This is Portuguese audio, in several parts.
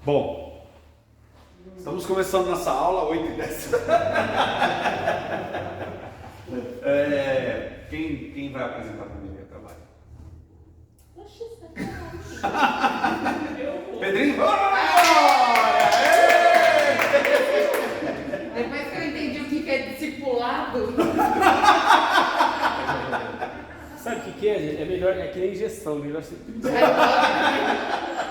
Bom, estamos começando nossa aula 8h10. Quem vai apresentar comigo o trabalho? Oxi, você tá Pedrinho? Depois que eu entendi o que é discipulado. Sabe o que é? É melhor, é que nem injeção, melhor ser.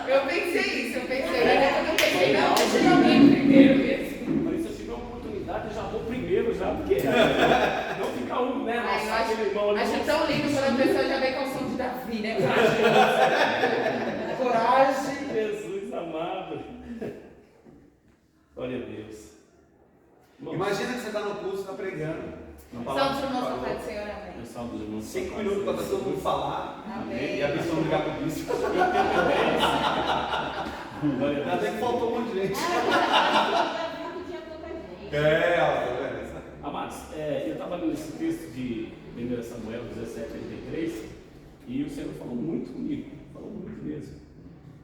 Eu pensei isso, mas quando eu pensei, não, deixa eu alguém primeiro mesmo. Mas se eu tiver uma oportunidade, eu já vou primeiro, já, porque não ficar um, né? Ai, eu Nossa, aquele irmão ali. acho tão lindo quando a pessoa já vem com o som de Davi, né? Coragem. Jesus amado. Glória a Deus. Bom, Imagina que você está no curso, está pregando. Salve para o nosso Pai do Senhor, amém. eu salvo os irmãos. 5 minutos para todo mundo falar. Amém. E a pessoa não ligar para o bispo. Glória a Até Deus. que faltou um monte de gente. Amados, eu estava lendo esse texto de 1 Samuel 17:33 e o Senhor falou muito comigo, falou muito mesmo.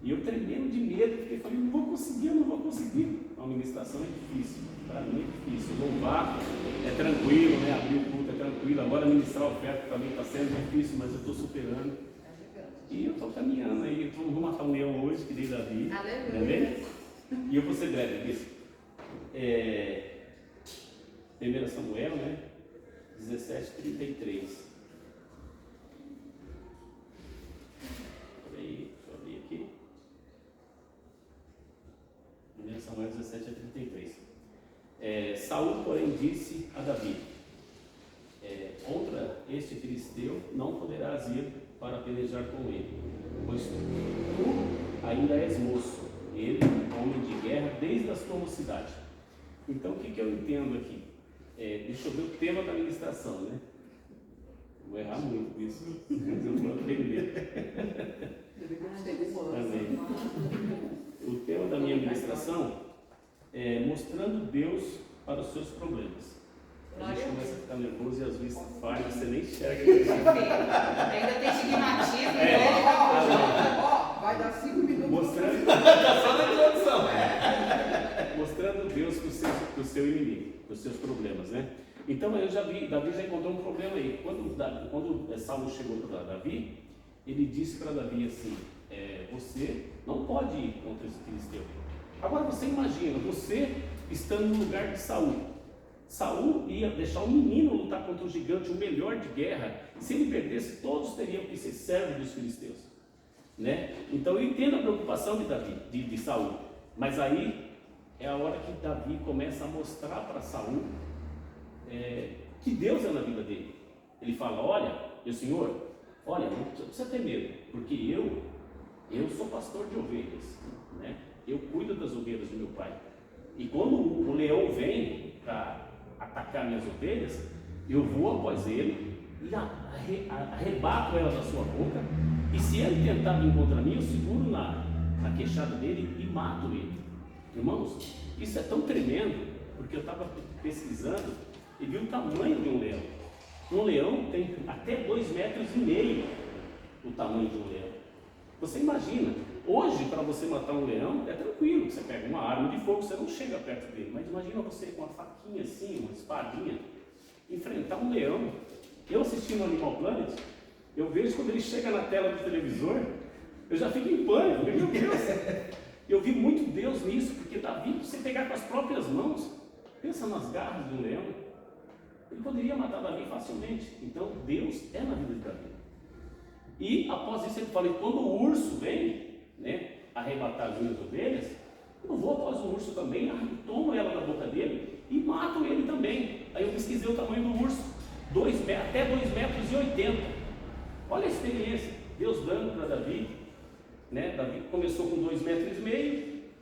E eu tremendo de medo, porque falei, não vou conseguir. A ministração é difícil, para mim é difícil. Louvar é tranquilo, né? Abrir o culto é tranquilo. Agora ministrar a oferta também está sendo difícil, mas eu estou superando. E eu estou caminhando aí, eu vou matar um leão hoje, que nem Davi. Aleluia. E eu vou ser breve nisso. 1 Samuel, né? 17:33. Peraí, deixa eu abrir aqui. 1 Samuel 17:33. Saul, porém, disse a Davi: contra este filisteu não poderás ir para pelejar com ele, pois tu ainda és moço, ele, homem de guerra, desde a sua mocidade. Então, o que eu entendo aqui? Deixa eu ver o tema da ministração, né? Vou errar muito nisso, mas eu vou aprender. Amém. O tema da minha ministração é mostrando Deus para os seus problemas. A gente começa a ficar nervoso e às vezes falha, você nem enxerga. Ainda tem estigmatismo, né? Vai dar 5 minutos. Mostrando Deus para o seu inimigo, para os seus problemas, né? Então eu já vi, Davi já encontrou um problema aí. Quando Saul chegou para Davi, ele disse para Davi assim: você não pode ir contra esse filisteu. Agora você imagina, você estando no lugar de Saul. Saul ia deixar um menino lutar contra o gigante, o melhor de guerra. Se ele perdesse, todos teriam que ser servos dos filisteus, né? Então eu entendo a preocupação de Davi, de Saul. Mas aí é a hora que Davi começa a mostrar para Saul que Deus é na vida dele. Ele fala: olha, meu senhor, olha, não precisa ter medo, porque eu sou pastor de ovelhas, né? Eu cuido das ovelhas do meu pai. E quando o leão vem para atacar minhas ovelhas, eu vou após ele e arrebato ela da sua boca. E se ele tentar vir contra mim, eu seguro na queixada dele e mato ele. Irmãos, isso é tão tremendo, porque eu estava pesquisando e vi o tamanho de um leão. Um leão tem até 2,5 metros o tamanho de um leão. Você imagina, hoje para você matar um leão é tranquilo, você pega uma arma de fogo, você não chega perto dele. Mas imagina você com uma faquinha assim, uma espadinha, enfrentar um leão. Eu assistindo o Animal Planet, eu vejo quando ele chega na tela do televisor, eu já fico em pânico, meu Deus. Eu vi muito Deus nisso, porque Davi, você pegar com as próprias mãos, pensa nas garras de um leão, ele poderia matar Davi facilmente. Então Deus é na vida de Davi. E após isso ele fala: quando o urso vem, né, arrebatar as minhas ovelhas, eu vou após o urso também, tomo ela na boca dele e mato ele também. Aí eu pesquisei o tamanho do urso, até 2,80 metros. Olha a experiência, Deus dando para Davi, né? Davi começou com 2,5 metros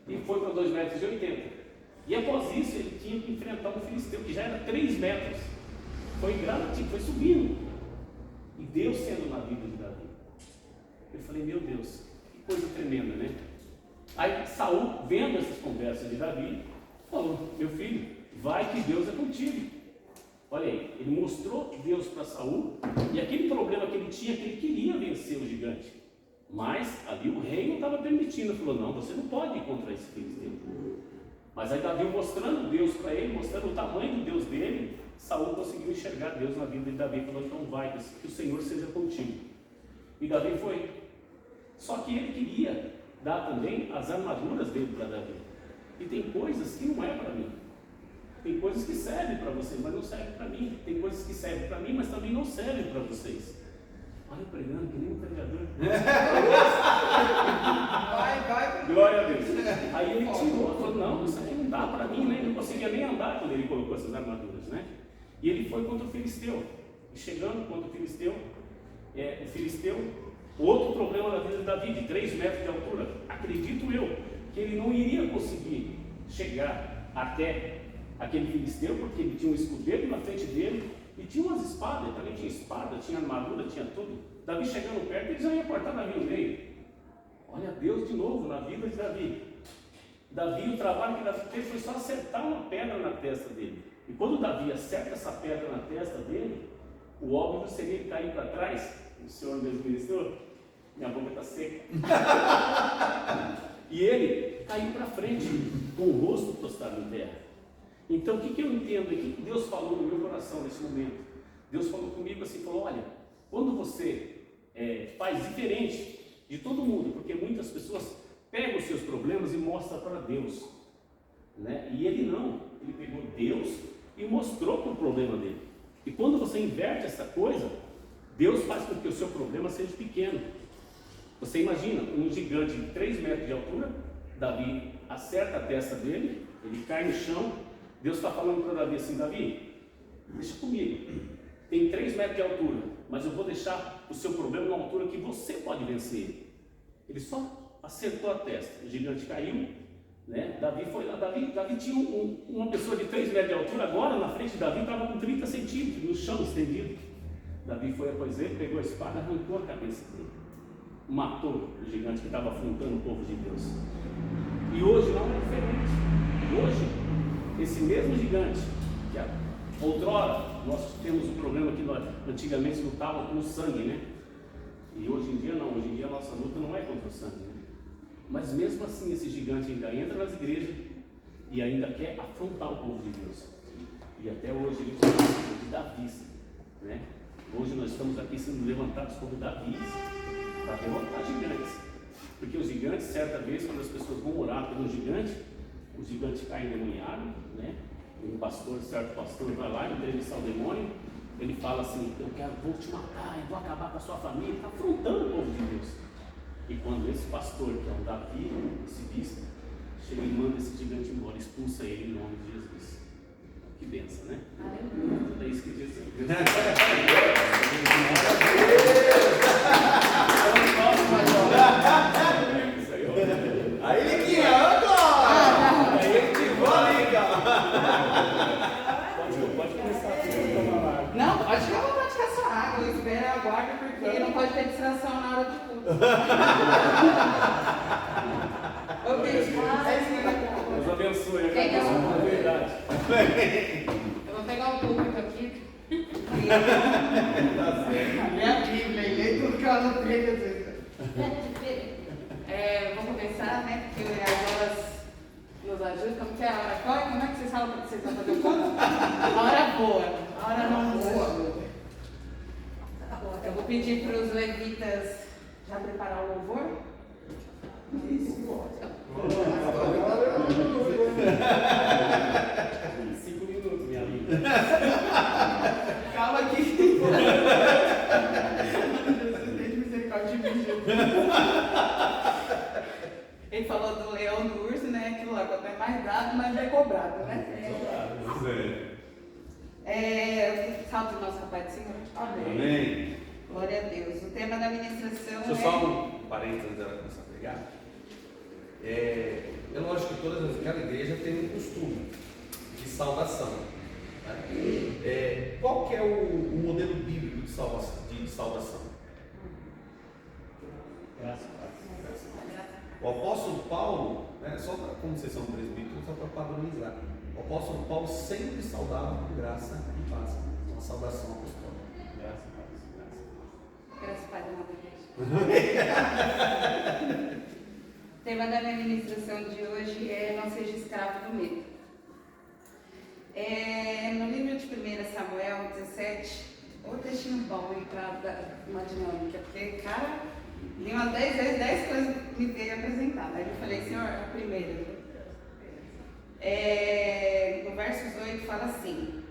e foi para 2,80 metros. E após isso ele tinha que enfrentar um filisteu que já era 3 metros. Foi gradativo, foi subindo. E Deus sendo na vida de Davi. Eu falei: meu Deus, que coisa tremenda, né? Aí Saul, vendo essas conversas de Davi, falou: meu filho, vai que Deus é contigo. Olha aí, ele mostrou Deus para Saul, e aquele problema que ele tinha, que ele queria vencer o gigante. Mas ali o rei não estava permitindo, falou, não, você não pode ir contra esse filisteu. Mas aí Davi mostrando Deus para ele, mostrando o tamanho do Deus dele, Saul conseguiu enxergar Deus na vida de Davi, falou, então vai, que o Senhor seja contigo. E Davi foi. Só que ele queria dar também as armaduras dele para Davi. E tem coisas que não é para mim. Tem coisas que servem para você, mas não servem para mim. Tem coisas que servem para mim, mas também não servem para vocês. Olha, pregando que nem um pregador. Vai. Glória a Deus. Aí ele tirou, falou, não, isso aí não dá para mim, né? Ele não conseguia nem andar quando ele colocou essas armaduras, né? E ele foi contra o filisteu. E chegando contra o filisteu, outro problema da vida de Davi, de 3 metros de altura, acredito eu, que ele não iria conseguir chegar até aquele filisteu, porque ele tinha um escudeiro na frente dele, e tinha umas espadas, ele também tinha espada, tinha armadura, tinha tudo. Davi chegando perto, ele já ia cortar Davi no meio. Olha Deus de novo na vida de Davi. Davi, o trabalho que Davi fez foi só acertar uma pedra na testa dele. E quando Davi acerta essa pedra na testa dele, o óbvio seria ele cair para trás. O Senhor mesmo ministrou, minha boca está seca. E ele caiu para frente, com o rosto prostrado em terra. Então o que eu entendo? O que Deus falou no meu coração nesse momento? Deus falou comigo assim, falou, olha, quando você faz diferente de todo mundo, porque muitas pessoas pegam os seus problemas e mostram para Deus, né? E ele não, ele pegou Deus e mostrou para o problema dele. E quando você inverte essa coisa, Deus faz com que o seu problema seja pequeno. Você imagina um gigante de 3 metros de altura, Davi acerta a testa dele, ele cai no chão, Deus está falando para Davi assim, Davi, deixa comigo, tem 3 metros de altura, mas eu vou deixar o seu problema na altura que você pode vencer ele. Ele só acertou a testa, o gigante caiu, né? Davi foi lá, Davi tinha uma pessoa de 3 metros de altura, agora na frente de Davi estava com 30 centímetros no chão estendido. Davi foi após ele, pegou a espada, arrancou a cabeça dele, matou o gigante que estava afrontando o povo de Deus. E hoje não é diferente. Hoje, esse mesmo gigante, que outrora nós temos um problema que nós antigamente lutávamos com o sangue, né? E hoje em dia não, hoje em dia a nossa luta não é contra o sangue, né? Mas mesmo assim esse gigante ainda entra nas igrejas e ainda quer afrontar o povo de Deus. E até hoje ele chama de Davi, né? Hoje nós estamos aqui sendo levantados como Davi para derrotar gigantes. Porque os gigantes, certa vez, quando as pessoas vão orar pelo gigante, o gigante cai endemoniado, né? Um pastor, certo pastor, vai lá entrevistar o demônio, ele fala assim, vou te matar, eu vou acabar com a sua família, está afrontando o povo de Deus. E quando esse pastor, que é um Davi, esse bispo, chega e manda esse gigante embora, expulsa ele em nome de Jesus. Que benção, né? É isso que diz. Aí ele que anda! Aí ele te liga! Pode começar a Não, pode ficar à vontade com a sua água. Eu espero, aguardo, porque não pode ter distração na hora do culto. Ô, bispo, Deus abençoe, Quem que é o- verdade. eu vou pegar o público aqui. Minha Bíblia, e leio tudo que ela não tem, Jesus. Vamos começar, né? Porque as horas nos ajudam. Como que é a hora qual? Como é que vocês falam que vocês vão fazer o culto? A hora boa. A hora não boa. Eu vou pedir para os levitas já preparar o louvor. Isso. 5 minutos, minha amiga. Calma aqui. Jesus, tem misericórdia de mim, Jesus. Ele falou do leão, do urso, né? Aquilo lá, quanto é mais dado, mais é cobrado, né? Salve o nosso Pai do Senhor. Amém. Glória a Deus. O tema da ministração Deixa eu só um parênteses antes dela começar a pregar. É lógico que cada igreja tem um costume de saudação. Né? Qual que é o modelo bíblico de saudação? Graças a Deus. O apóstolo Paulo, né, só pra, como vocês são presbíteros, só para padronizar, o apóstolo Paulo sempre saudava com graça e paz. Uma saudação apostólica. Graças a Deus. Graças a Pai da Igreja. O tema da minha ministração de hoje é Não Seja Escravo do Medo. No livro de 1 Samuel 17, outro textinho bom aí para dar uma dinâmica, porque, cara, li umas 10 vezes, 10 coisas me veio apresentar. Aí eu falei, Senhor, a primeira. No versos 8 fala assim: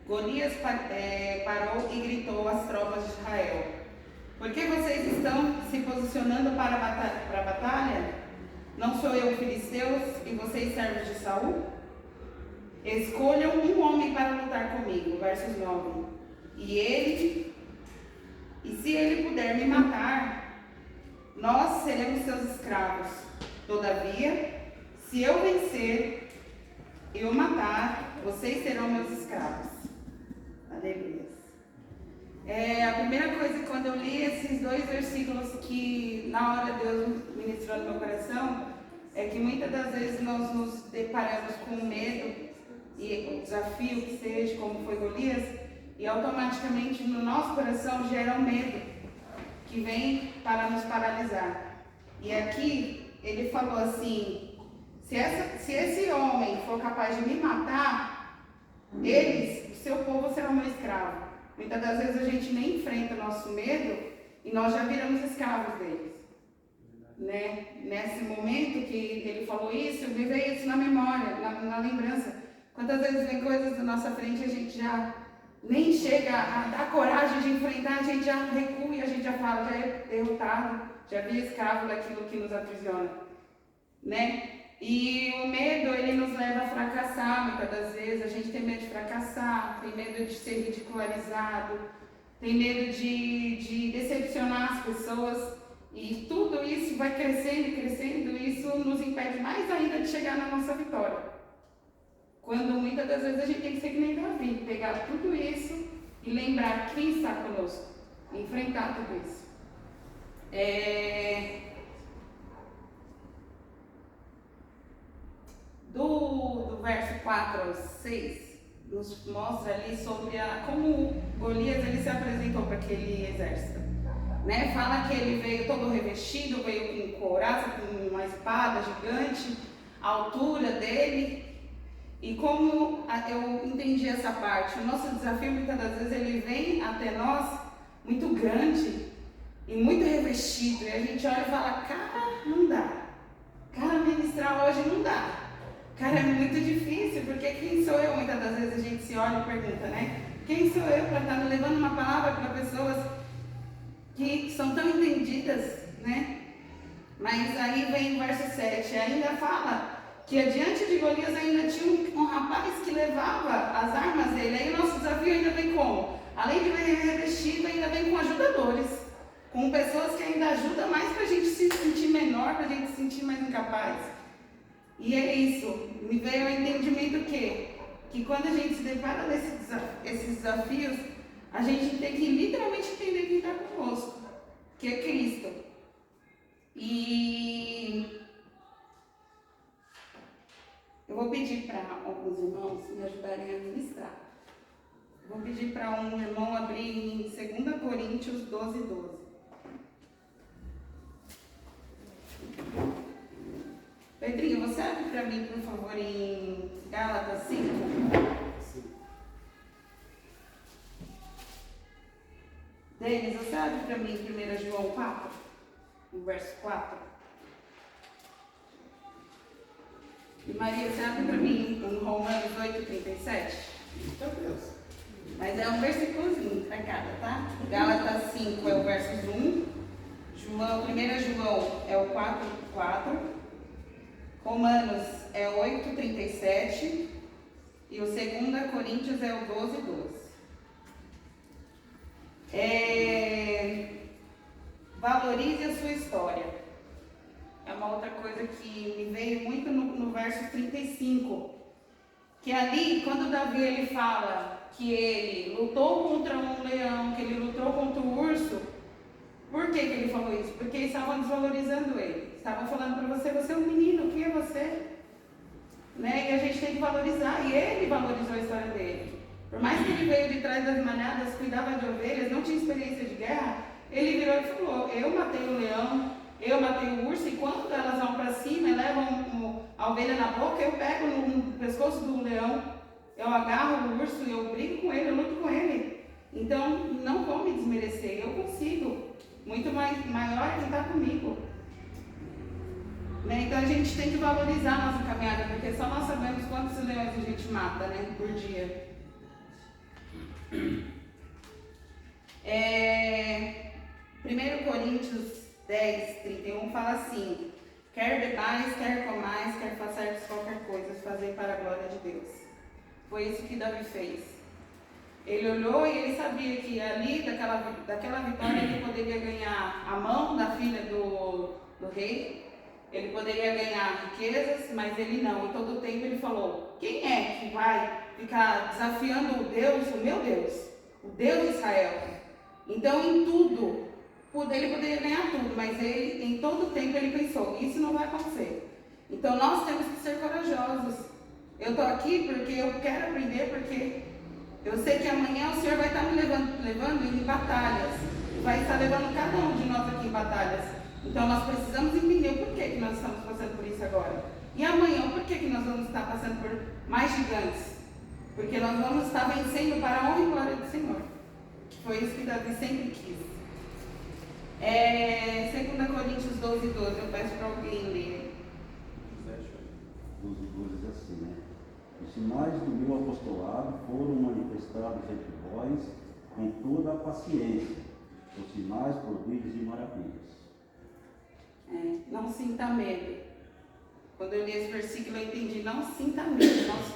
Golias parou e gritou às tropas de Israel: por que vocês estão se posicionando para a batalha? Não sou eu filisteus e vocês servos de Saul? Escolham um homem para lutar comigo. Versos 9. E se ele puder me matar, nós seremos seus escravos. Todavia, se eu vencer e o matar, vocês serão meus escravos. Aleluia. A primeira coisa, quando eu li esses 2 versículos que na hora Deus ministrou no meu coração, é que muitas das vezes nós nos deparamos com medo e o desafio que seja, como foi Golias, e automaticamente no nosso coração gera um medo que vem para nos paralisar. E aqui ele falou assim: se esse homem for capaz de me matar, o seu povo será meu escravo. Muitas das vezes a gente nem enfrenta o nosso medo e nós já viramos escravos deles. Né? Nesse momento que ele falou isso, me veio isso na memória, na lembrança. Quantas vezes vem coisas na nossa frente e a gente já nem chega a dar coragem de enfrentar, a gente já recua e a gente já fala, já é derrotado, já vira escravo daquilo que nos aprisiona. Né? E o medo, ele nos leva a fracassar muitas das vezes. A gente tem medo de fracassar, tem medo de ser ridicularizado, tem medo de decepcionar as pessoas. E tudo isso vai crescendo e crescendo, e isso nos impede mais ainda de chegar na nossa vitória. Quando muitas das vezes a gente tem que ser que nem Davi, pegar tudo isso e lembrar quem está conosco, enfrentar tudo isso. Do verso 4 ao 6, nos mostra ali sobre como Golias ele se apresentou para aquele exército. Né? Fala que ele veio todo revestido, veio com couraça, com uma espada gigante, a altura dele. E como eu entendi essa parte, o nosso desafio muitas das vezes ele vem até nós muito grande e muito revestido. E a gente olha e fala, cara, não dá. Cara, ministrar hoje não dá. Cara, é muito difícil, porque quem sou eu? Muitas das vezes a gente se olha e pergunta, né? Quem sou eu para estar levando uma palavra para pessoas que são tão entendidas, né? Mas aí vem o verso 7, ainda fala que adiante de Golias ainda tinha um rapaz que levava as armas dele. Aí o nosso desafio ainda vem como? Além de vir revestido, ainda vem com ajudadores, com pessoas que ainda ajudam mais para a gente se sentir menor, para a gente se sentir mais incapaz. E é isso, me veio o entendimento que quando a gente se depara desses desafios, a gente tem que literalmente entender quem está conosco, que é Cristo. E eu vou pedir para alguns irmãos me ajudarem a ministrar. Vou pedir para um irmão abrir em 2 Coríntios 12:12. Pedrinho, você abre para mim, por favor, em Gálatas 5? Denis, você abre para mim em 1 João 4, no verso 4? E Maria, você abre para mim em Romanos 8:37? Meu Deus. Mas é um versículozinho para cada, tá? Gálatas 5 é o verso 1, 1 João é o 4:4, Romanos é o 8:37 e o 2 Coríntios é o 12:12. Valorize a sua história. É uma outra coisa que me veio muito no verso 35. Que ali, quando Davi ele fala que ele lutou contra um leão, que ele lutou contra o urso, por que ele falou isso? Porque eles estavam desvalorizando ele. Estavam falando para você, você é um menino, quem é você? Né? E a gente tem que valorizar, e ele valorizou a história dele. Por mais que ele veio de trás das manhadas, cuidava de ovelhas, não tinha experiência de guerra, ele virou e falou, eu matei o leão, eu matei o urso, e quando elas vão para cima e levam a ovelha na boca, eu pego no pescoço do leão, eu agarro o urso, eu brigo com ele, eu luto com ele. Então, não vão me desmerecer, eu consigo. Muito maior é quem está comigo. Né? Então, a gente tem que valorizar a nossa caminhada, porque só nós sabemos quantos leões a gente mata, né, por dia. 1 Coríntios 10:31 fala assim: quer bebais, quer comais, quer façais qualquer coisa, fazei para a glória de Deus. Foi isso que Davi fez. Ele olhou e ele sabia que ali, daquela vitória, ele poderia ganhar a mão da filha do rei, ele poderia ganhar riquezas, mas ele não. E todo o tempo ele falou: quem é que vai ficar desafiando o Deus, o meu Deus, o Deus de Israel? Então, em tudo, ele poderia ganhar tudo, mas ele, em todo o tempo, ele pensou: isso não vai acontecer. Então, nós temos que ser corajosos. Eu estou aqui porque eu quero aprender, porque eu sei que amanhã o Senhor vai estar me levando em batalhas, vai estar levando cada um de nós aqui em batalhas. Então, nós precisamos entender o porquê que nós estamos passando por isso agora. E amanhã, o porquê que nós vamos estar passando por mais gigantes? Porque nós vamos estar vencendo para a honra e glória do Senhor. Foi isso que Davi sempre quis. 2 Coríntios 12:12, eu peço para alguém ler. 12:12 diz assim, né? Os sinais do meu apostolado foram manifestados entre vós com toda a paciência, os sinais, prodígios e maravilhas. Não sinta medo. Quando eu li esse versículo, eu entendi: não sinta medo, nós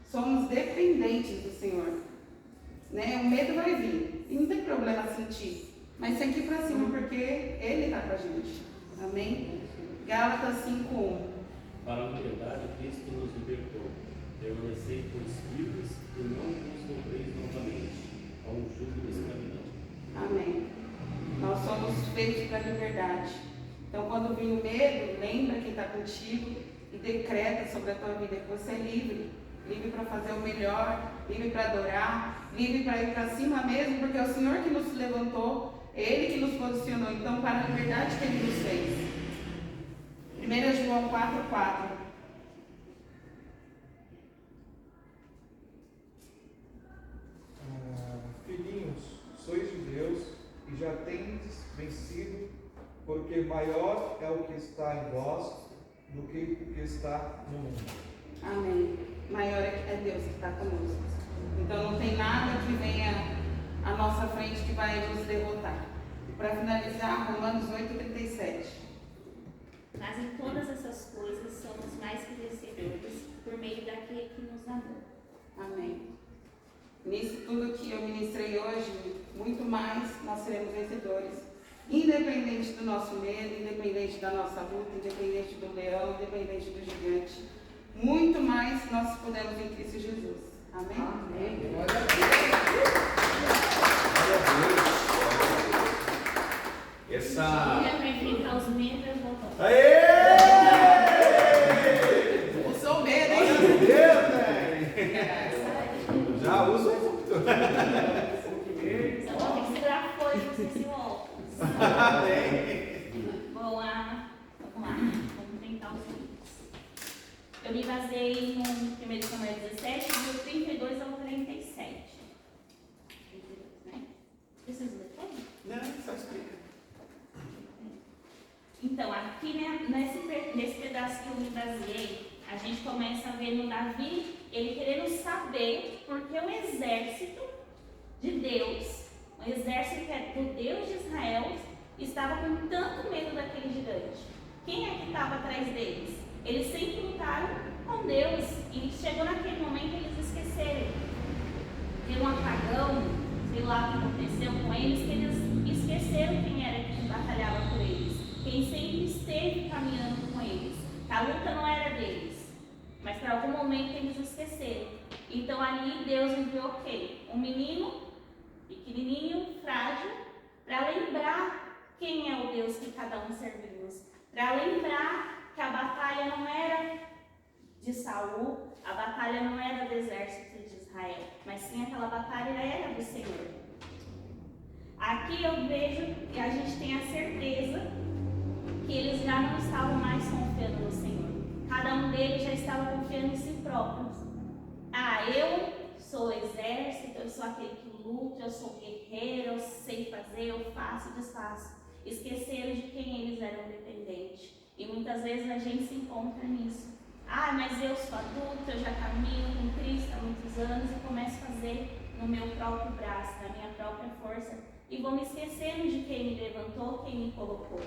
somos dependentes do Senhor. Né? O medo vai vir, e não tem problema sentir, mas tem que ir para cima, porque Ele está com a gente. Amém? Gálatas 5:1. Para a liberdade, Cristo nos libertou. Permanecei, pois, livres e não vos dobreis novamente a um jugo de escravidão. Amém. Nós somos feitos para a liberdade. Então, quando vir o medo, lembra quem está contigo e decreta sobre a tua vida que você é livre. Livre para fazer o melhor, livre para adorar, livre para ir para cima mesmo, porque é o Senhor que nos levantou, Ele que nos posicionou. Então, para a liberdade que Ele nos fez. 1 João 4:4. Filhinhos, sois de Deus e já tendes vencido, porque maior é o que está em vós do que o que está no mundo. Amém. Maior é Deus que está conosco. Então não tem nada que venha à nossa frente que vai nos derrotar. E para finalizar, Romanos 8:37. Mas em todas essas coisas somos mais que vencedores por meio daquele que nos amou. Amém. Nisso tudo que eu ministrei hoje, muito mais nós seremos vencedores. Independente do nosso medo, independente da nossa luta, independente do leão, independente do gigante. Muito mais nós podemos em Cristo Jesus. Amém? Amém. Glória a Deus. Essa... Para enfrentar os medos, eu vou voltar. Aê! Eu sou medo, hein? Meu Deus, velho! Já uso muito. Só vou ter que segurar a folha para você se óculos. Amém. Vamos lá. Vamos enfrentar os medos. Eu me baseei no 1 Samuel 17, do 32 ao 37. 32, né? Preciso ler todo? Não, só explica. Então, aqui nesse pedaço que eu me baseei, a gente começa a ver no Davi, ele querendo saber porque o exército de Deus, o exército que é do Deus de Israel, estava com tanto medo daquele gigante. Quem é que estava atrás deles? Eles sempre lutaram com Deus e chegou naquele momento eles esqueceram. Deu um apagão, sei lá o que aconteceu com eles, que eles esqueceram quem era que batalhava por eles, quem sempre esteve caminhando com eles. A luta não era deles, mas para algum momento eles esqueceram. Então ali Deus enviou o quê? Um menino pequenininho, frágil, para lembrar quem é o Deus que cada um servimos, para lembrar que a batalha não era de Saul, a batalha não era do exército de Israel, mas sim aquela batalha era do Senhor. Aqui eu vejo e a gente tem a certeza que eles já não estavam mais confiando no Senhor. Cada um deles já estava confiando em si próprio. Eu sou o exército, eu sou aquele que luta, eu sou guerreiro, eu sei fazer, eu faço, desfaço. Esqueceram de quem eles eram dependentes. E muitas vezes a gente se encontra nisso. Mas eu sou adulta, eu já caminho com Cristo há muitos anos e começo a fazer no meu próprio braço, na minha própria força. E vou me esquecendo de quem me levantou, quem me colocou.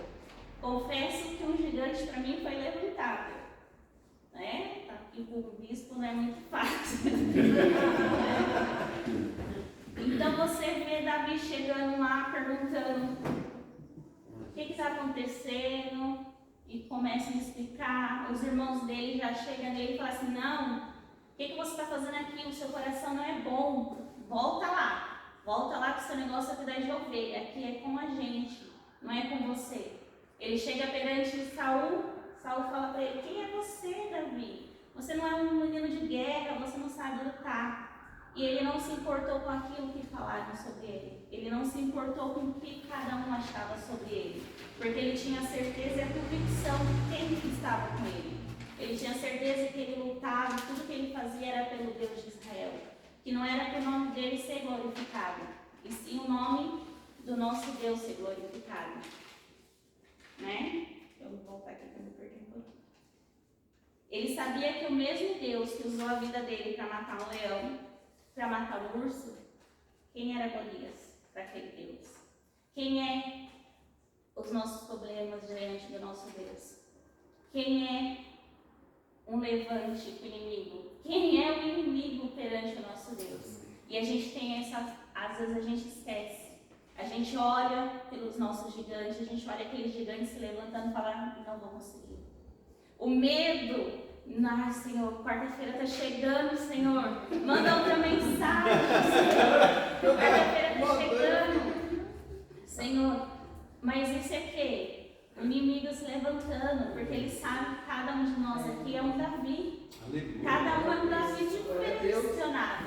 Confesso que um gigante para mim foi levantado. Né? Aqui com o bispo não é muito fácil. Então você vê Davi chegando lá perguntando o que está acontecendo e começa a me explicar. Os irmãos dele já chegam nele e falam assim: não, o que você está fazendo aqui? O seu coração não é bom. Volta lá que o seu negócio é cuidar de ovelha. Aqui é com a gente, não é com você. Ele chega perante Saul fala para ele: quem é você, Davi? Você não é um menino de guerra, você não sabe lutar. E ele não se importou com aquilo que falaram sobre ele. Ele não se importou com o que cada um achava sobre ele. Porque ele tinha a certeza e a convicção de quem estava com ele. Ele tinha certeza que ele lutava, tudo que ele fazia era pelo Deus de Israel. Que não era para o nome dele ser glorificado, e sim o nome do nosso Deus ser glorificado. Né? Eu vou voltar aqui para me perder um pouquinho. Ele sabia que o mesmo Deus que usou a vida dele para matar um leão, para matar um urso, quem era Golias para aquele Deus? Quem é os nossos problemas diante do nosso Deus? Quem é um levante para o inimigo? Quem é o inimigo perante o nosso Deus? E a gente tem às vezes a gente esquece. A gente olha pelos nossos gigantes, a gente olha aqueles gigantes se levantando e fala: não vou conseguir. O medo, Senhor, quarta-feira está chegando, Senhor. Manda outra mensagem, Senhor. Quarta-feira está chegando, Senhor. Mas isso é o quê? O inimigo se levantando, porque ele sabe que cada um de nós aqui é um Davi. Cada um é um Davi diferenciado.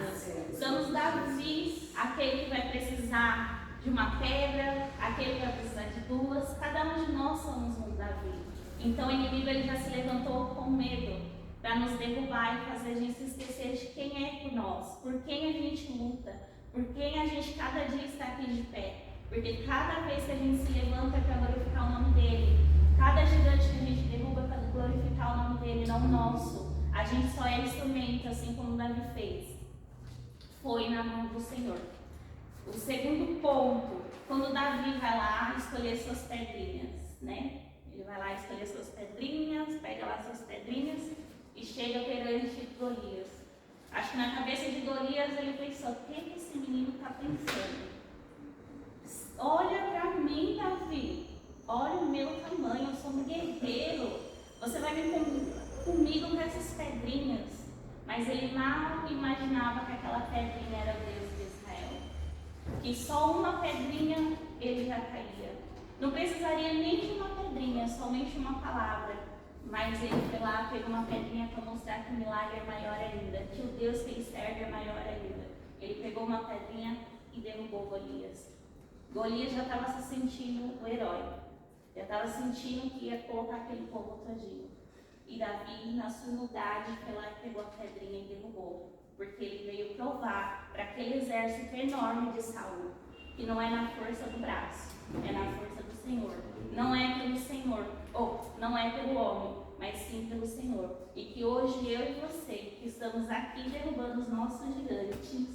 Somos Davi, aquele que vai precisar de uma pedra, aquele que vai precisar de duas. Cada um de nós somos um Davi. Então o inimigo ele já se levantou com medo para nos derrubar e fazer a gente se esquecer de quem é por nós, por quem a gente luta, por quem a gente cada dia está aqui de pé. Porque cada vez que a gente se levanta para glorificar o nome dele, cada gigante que a gente derruba para glorificar o nome dele, não o nosso, a gente só é instrumento, assim como Davi fez. Foi na mão do Senhor. O segundo ponto, quando Davi vai lá escolher suas pedrinhas, né? Ele vai lá escolher suas pedrinhas, pega lá suas pedrinhas e chega perante Golias. Acho que na cabeça de Golias ele pensou: o que esse menino está pensando? Olha para mim, Davi. Olha o meu tamanho, eu sou um guerreiro. Você vai vir comigo com essas pedrinhas. Mas ele mal imaginava que aquela pedrinha era o Deus de Israel. Que só uma pedrinha ele já caía. Não precisaria nem de uma pedrinha, somente uma palavra. Mas ele foi lá, pegou uma pedrinha para mostrar que o milagre é maior ainda. Que o Deus que ele serve é maior ainda. Ele pegou uma pedrinha e derrubou Golias. Golias já estava se sentindo o herói. Já estava sentindo que ia colocar aquele povo todinho. E Davi, na sua humildade, foi lá e pegou a pedrinha e derrubou. Porque ele veio provar para aquele exército enorme de Saul que não é na força do braço, é na força do Senhor. Não é pelo Senhor, não é pelo homem, mas sim pelo Senhor. E que hoje eu e você, que estamos aqui derrubando os nossos gigantes,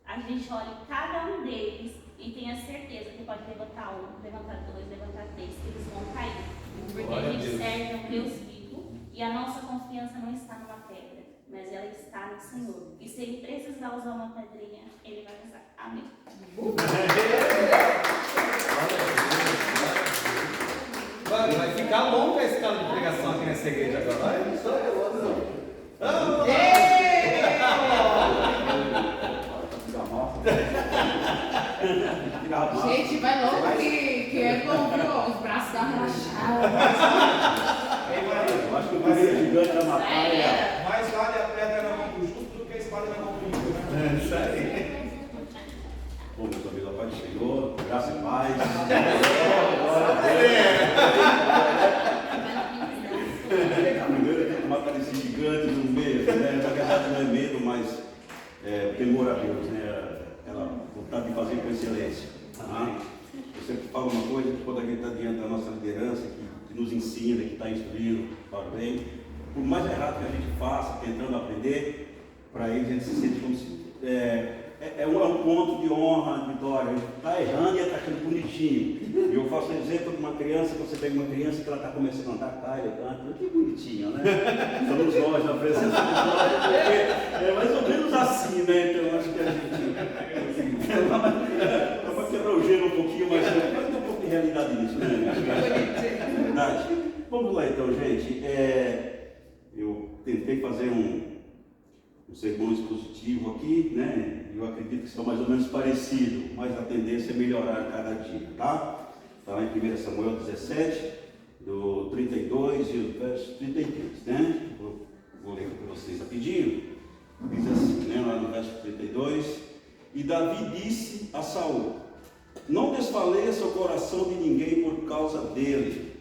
a gente olhe cada um deles e tenha certeza que pode levantar um, levantar dois, levantar três, que eles vão cair. Porque a gente serve a um Deus vivo e a nossa confiança não está numa pedra, mas ela está no Senhor. E se ele precisar usar uma pedrinha, ele vai usar. Amém. Vai ficar longa a escala de pregação aqui nessa igreja agora. Gente, vai logo que é bom, viu? Os braços dão relaxados. Eu acho que o mais gigante da batalha. Mais vale a pedra na mão do justo do que a espada na mão do ímpio, né? Isso aí. Bom, meus amigos, a paz do Senhor, graça e paz. Primeiro tem que matar esse gigante no meio, né? Na verdade não é medo, mas temor a Deus, né? Aquela vontade de fazer com excelência. Amém? Eu sempre falo uma coisa, que quando a gente está diante da nossa liderança, que nos ensina, que está instruindo para o bem, por mais errado que a gente faça, tentando aprender, para eles a gente se sente como se... É um ponto de honra, de vitória. Está errando e está achando bonitinho. E eu faço um exemplo de uma criança, você pega uma criança que ela está começando a andar, ele canta, que bonitinho, né? Somos nós na presença de Deus, porque é mais ou menos assim, né? Então eu acho que a gente... para quebrar o gelo um pouquinho, mas tem um pouco de realidade nisso, né? É verdade. Vamos lá então, gente. Eu tentei fazer um sermão expositivo aqui, né? Eu acredito que estão mais ou menos parecidos, mas a tendência é melhorar a cada dia, tá? Está lá em 1 Samuel 17, do 32 e o verso 33, né? Vou ler para vocês rapidinho. Diz assim, né? Lá no verso 32, e Davi disse a Saul: não desfaleça o coração de ninguém por causa dele,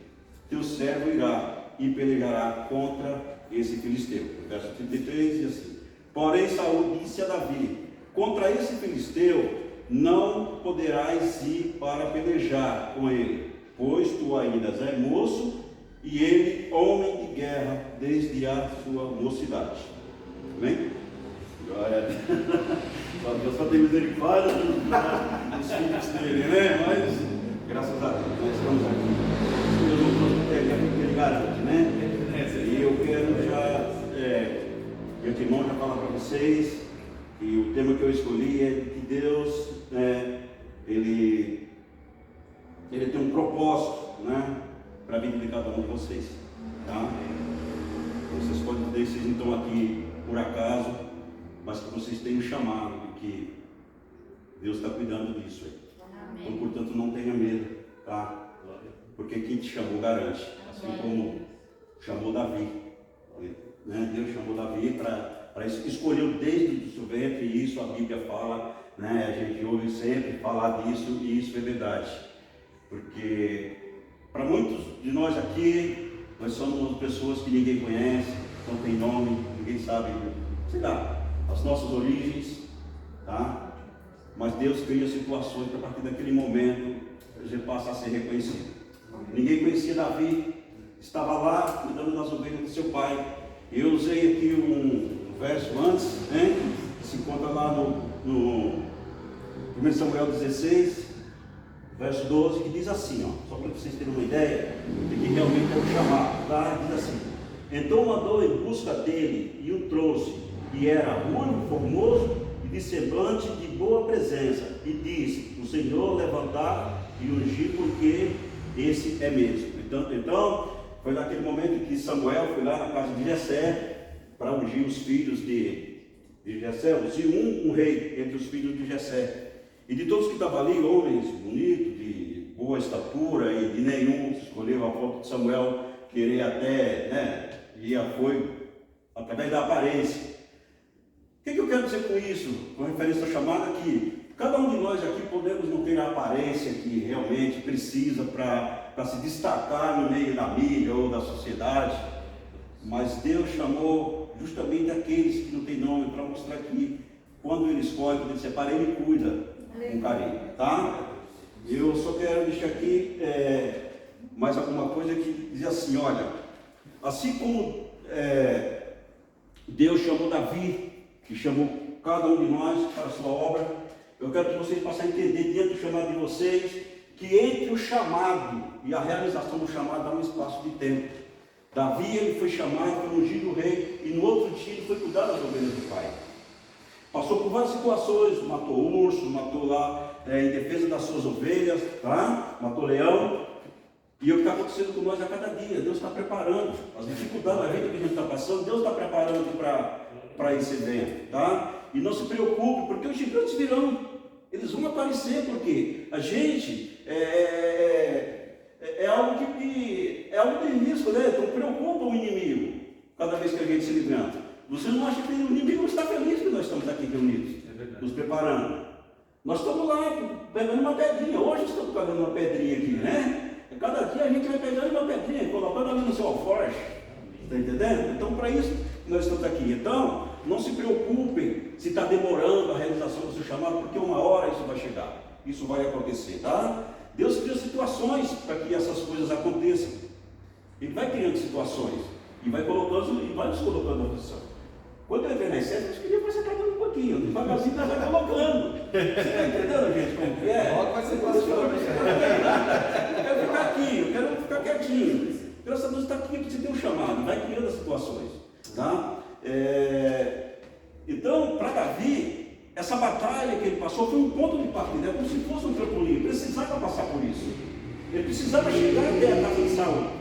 teu servo irá e pelejará contra esse filisteu. O verso 33 diz assim: porém Saul disse a Davi: contra esse filisteu não poderás ir para pelejar com ele, pois tu ainda és moço e ele homem de guerra desde a sua mocidade. Amém? Glória a Deus. Deus só tem misericórdia dos filhos dele, né? Mas graças a Deus nós estamos aqui. Deus não protege aquilo que ele garante, né? E eu quero já de antemão já falar para vocês que o tema que eu escolhi é que Deus, ele tem um propósito, né, para a vida de cada um de vocês, tá? Vocês podem dizer que vocês não estão aqui por acaso, mas que vocês têm um chamado e que Deus está cuidando disso aí. Então, portanto, não tenha medo, tá? Porque quem te chamou garante, assim como chamou Davi. Né? Deus chamou Davi para isso, escolheu desde o seu ventre, e isso a Bíblia fala, né? A gente ouve sempre falar disso, e isso é verdade. Porque para muitos de nós aqui, nós somos pessoas que ninguém conhece, não tem nome, ninguém sabe, sei lá, as nossas origens, tá? Mas Deus cria situações que a partir daquele momento a gente passa a ser reconhecido. Ninguém conhecia Davi, estava lá cuidando das ovelhas do seu pai. Eu usei aqui um verso antes, né? Se encontra lá no 1 Samuel 16, verso 12, que diz assim, ó, só para vocês terem uma ideia de que realmente é o chamado, tá? Diz assim: então mandou em busca dele e o trouxe, e era ruivo, formoso e de semblante de boa presença, e disse: o Senhor levantar e ungir, porque esse é mesmo. Então foi naquele momento que Samuel foi lá na casa de Jessé para ungir os filhos de Jessé, ungir um rei entre os filhos de Jessé. E de todos que estavam ali, homens bonitos, de boa estatura, e de nenhum se escolheu a ponto de Samuel querer até, né, foi através da aparência. O que eu quero dizer com isso? Com referência à chamada, que cada um de nós aqui podemos não ter a aparência que realmente precisa para se destacar no meio da mídia ou da sociedade, mas Deus chamou justamente aqueles que não têm nome para mostrar que quando Ele escolhe, quando Ele separa, Ele cuida com carinho, tá? Eu só quero deixar aqui mais alguma coisa que diz assim: olha, assim como Deus chamou Davi, que chamou cada um de nós para a sua obra, eu quero que vocês possam entender dentro do chamado de vocês, que entre o chamado e a realização do chamado há um espaço de tempo. Davi, ele foi chamado para ungir o rei, e no outro dia ele foi cuidar das ovelhas do pai. Passou por várias situações, matou urso, matou lá em defesa das suas ovelhas, tá? Matou leão. E é o que está acontecendo com nós a cada dia. Deus está preparando as dificuldades da vida que a gente está passando, Deus está preparando para esse evento, tá? E não se preocupe, porque os gigantes virão, eles vão aparecer, porque a gente é algo de risco, né? Então preocupa o inimigo cada vez que a gente se levanta. Você não acha que o inimigo está feliz que nós estamos aqui reunidos, nos preparando? Nós estamos lá pegando uma pedrinha. Hoje estamos pegando uma pedrinha aqui, né? Cada dia a gente vai pegando uma pedrinha, colocando ali no seu alforje. Está entendendo? Então, para isso nós estamos aqui. Então, não se preocupem se está demorando a realização do seu chamado, porque uma hora isso vai chegar. Isso vai acontecer, tá? Deus cria situações para que essas coisas aconteçam. Ele vai criando situações e vai colocando e vai nos colocando na posição. Quando eu entrei na ICES, eu queria que você tratando um pouquinho, devagarzinho nós vai colocando. Você está entendendo, gente, como que é? Logo vai ser pastor, Eu quero ficar aqui, eu quero ficar quietinho. Graças a Deus está aqui porque você tem um chamado, vai criando as situações. Tá? Então, para Davi, essa batalha que ele passou foi um ponto de partida, como se fosse um trampolim. Ele precisava passar por isso. Ele precisava chegar até a casa de Saul.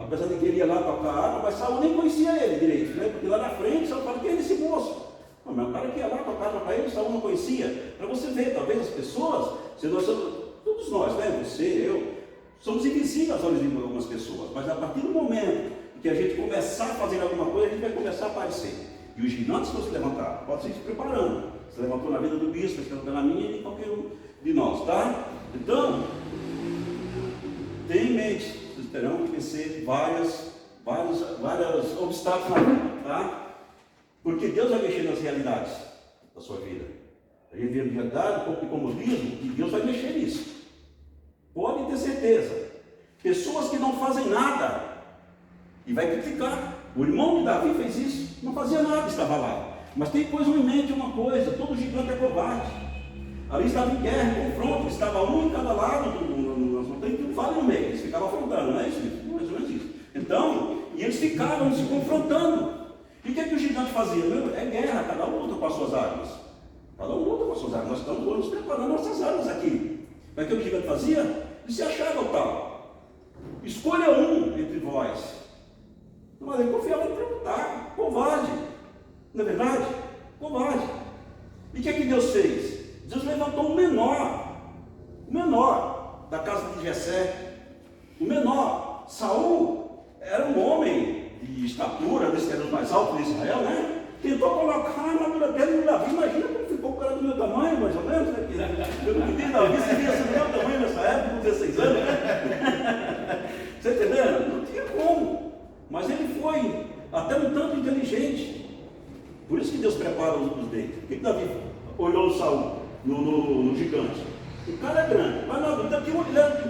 Apesar de que ele ia lá tocar água, mas Saul nem conhecia ele direito, né? Porque lá na frente Saul fala: quem é esse moço? Não, mas o cara que ia lá tocar água para ele, Saul não conhecia. Para você ver, talvez as pessoas, se nós somos, todos nós, né? Você, eu, somos invisíveis aos olhos de algumas pessoas, mas a partir do momento que a gente começar a fazer alguma coisa, a gente vai começar a aparecer. E os gigantes vão se levantar, pode ser se preparando. Se levantou na vida do bispo, se levantou na minha e de qualquer um de nós, tá? Então, tenha em mente, vocês terão que vencer vários obstáculos na vida, tá? Porque Deus vai mexer nas realidades da sua vida. A gente vê a realidade, um pouco de comodismo, e Deus vai mexer nisso. Podem ter certeza. Pessoas que não fazem nada e vai criticar. O irmão de Davi fez isso, não fazia nada, estava lá. Mas tem coisa em mente, uma coisa: todo gigante é covarde. Ali estava em guerra, em confronto, estava um em cada lado, não tem que falar no meio, eles ficavam afrontando, não é isso? Mais ou menos isso. Então, e eles ficavam se confrontando. E o que é que o gigante fazia? É guerra, cada um luta com as suas armas. Cada um luta com as suas armas. Nós estamos todos preparando nossas armas aqui. Mas o que o gigante fazia? Ele se achava o tal. Escolha um entre vós. Mas ele confiava em perguntar. Covarde. Não é verdade? Covarde. E o que é que Deus fez? Deus levantou o menor da casa de Jessé. O menor. Saul era um homem de estatura, desse que era o mais alto de Israel, né? Tentou colocar a armadura dele no Davi. Imagina como ficou o cara do meu tamanho, mais ou menos, né? Eu não pedi Davi, seria do meu tamanho nessa época, com 16 anos, né? Você entendendo? Não tinha como. Mas ele foi até um tanto inteligente. Por isso que Deus prepara os dentes. O que Davi olhou no Saul, no gigante? O cara é grande, mas não, ainda tinha um ajudante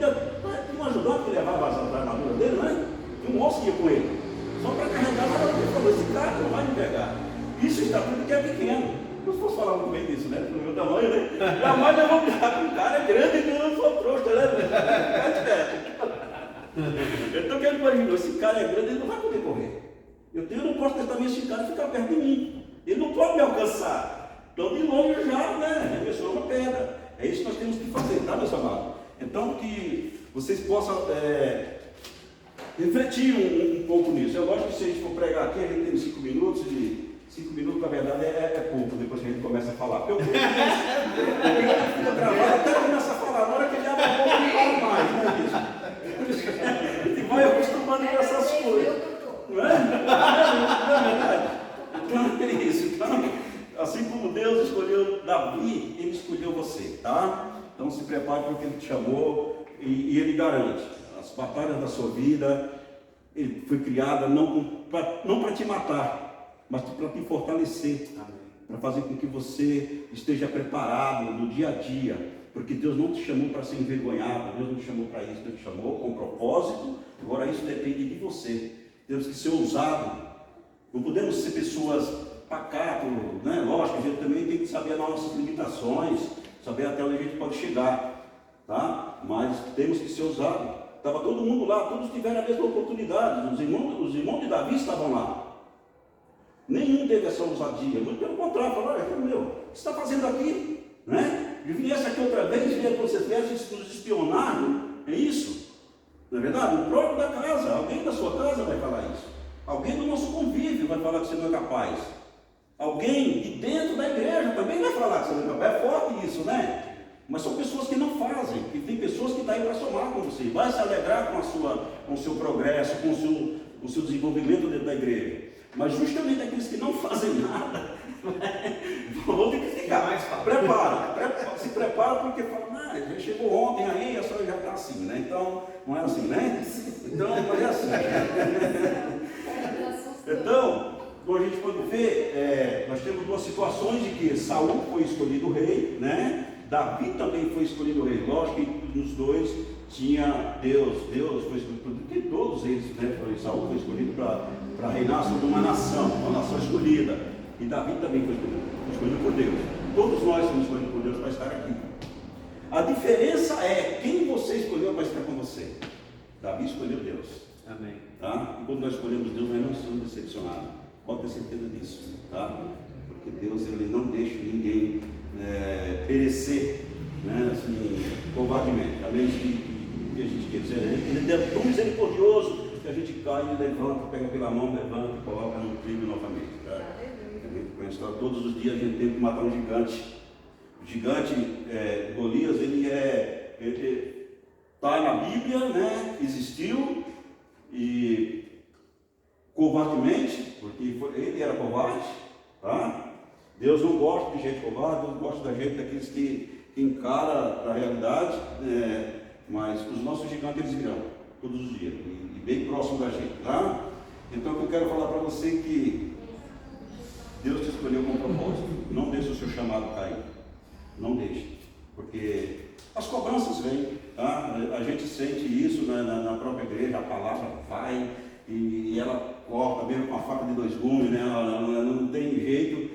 que levava as armaduras dele, né? E um moço ia com ele. Só para carregar, ele falou: esse cara não vai me pegar. Isso está tudo que é pequeno. Não posso falar muito bem disso, né? No meu tamanho, né? Jamais eu vou brigar com um cara é grande e eu sou trouxa, né? Fica esperto. Então, que ele imaginou: esse cara é grande, ele não vai poder correr. Eu não posso deixar esse cara ficar perto de mim. Ele não pode me alcançar. Então, de longe já, né? Arremessou uma pedra. É isso que nós temos que fazer, tá, meus amados? Então, que vocês possam refletir um pouco nisso. É lógico que se a gente for pregar aqui, a gente tem 5 minutos, e 5 minutos, na verdade, é pouco, depois que a gente começa a falar. Porque eu fica gravado até começar a falar. Na hora que ele abre a boca, ele fala mais, né, bicho? A gente vai acostumando com essas coisas. Não é? Não é verdade? Então, é isso. Então, assim como Deus escolheu Davi, Ele escolheu você, tá? Então, se prepare para o que Ele te chamou e Ele garante. As batalhas da sua vida, ele foi criada não para te matar, mas para te fortalecer, para fazer com que você esteja preparado no dia a dia, porque Deus não te chamou para ser envergonhado, Deus não te chamou para isso, Deus te chamou com propósito. Agora isso depende de você. Temos que ser ousados, não podemos ser pessoas pacatas, né? Lógico, a gente também tem que saber as nossas limitações, saber até onde a gente pode chegar, tá? Mas temos que ser ousados. Estava todo mundo lá, todos tiveram a mesma oportunidade. Os irmãos de Davi estavam lá. Nenhum teve essa ousadia. Muito pelo contrário, falaram: olha, meu, o que você está fazendo aqui? Né? E viesse aqui outra vez, viesse que você viesse nos espionar, é isso? Não é verdade? O próprio da casa, alguém da sua casa vai falar isso. Alguém do nosso convívio vai falar que você não é capaz. Alguém de dentro da igreja também vai falar que você não é capaz. É forte isso, né? Mas são pessoas que não fazem, e tem pessoas que estão aí para somar com você, vai se alegrar com o seu progresso, com o seu desenvolvimento dentro da igreja. Mas justamente aqueles que não fazem nada, vão ter que ficar. Se prepara porque fala, já chegou ontem aí, a senhora já está assim, né? Então, não é assim, né? Então, mas é assim. Então, como a gente pode ver, nós temos duas situações de que Saul foi escolhido rei, né? Davi também foi escolhido rei. Lógico que nos dois tinha Deus foi escolhido, porque todos eles, né? Saul foi escolhido para reinar sobre uma nação escolhida. E Davi também foi escolhido por Deus. Todos nós fomos escolhidos por Deus para estar aqui. A diferença é quem você escolheu para estar com você. Davi escolheu Deus. Amém. Tá? E quando nós escolhemos Deus, nós não somos decepcionados. Pode ter certeza disso. Tá? Porque Deus, ele não deixa ninguém perecer, né? Assim, covardemente. A menos que a gente quer dizer, ele é tão misericordioso que a gente cai e levanta, pega pela mão, levanta e coloca no trilho novamente. Tá? Todos os dias a gente tem que matar um gigante. O gigante Golias, ele está na Bíblia, né? Existiu e covardemente, porque ele era covarde, tá? Deus não gosta de gente covarde, Deus gosta da gente daqueles que encara a realidade, mas os nossos gigantes eles virão todos os dias e bem próximo da gente, tá? Então eu quero falar para você que Deus te escolheu com um propósito. Não deixe o seu chamado cair. Não deixe. Porque as cobranças vêm. Tá? A gente sente isso na própria igreja. A palavra vai e ela corta mesmo com a faca de dois gumes. Né? Ela não tem jeito.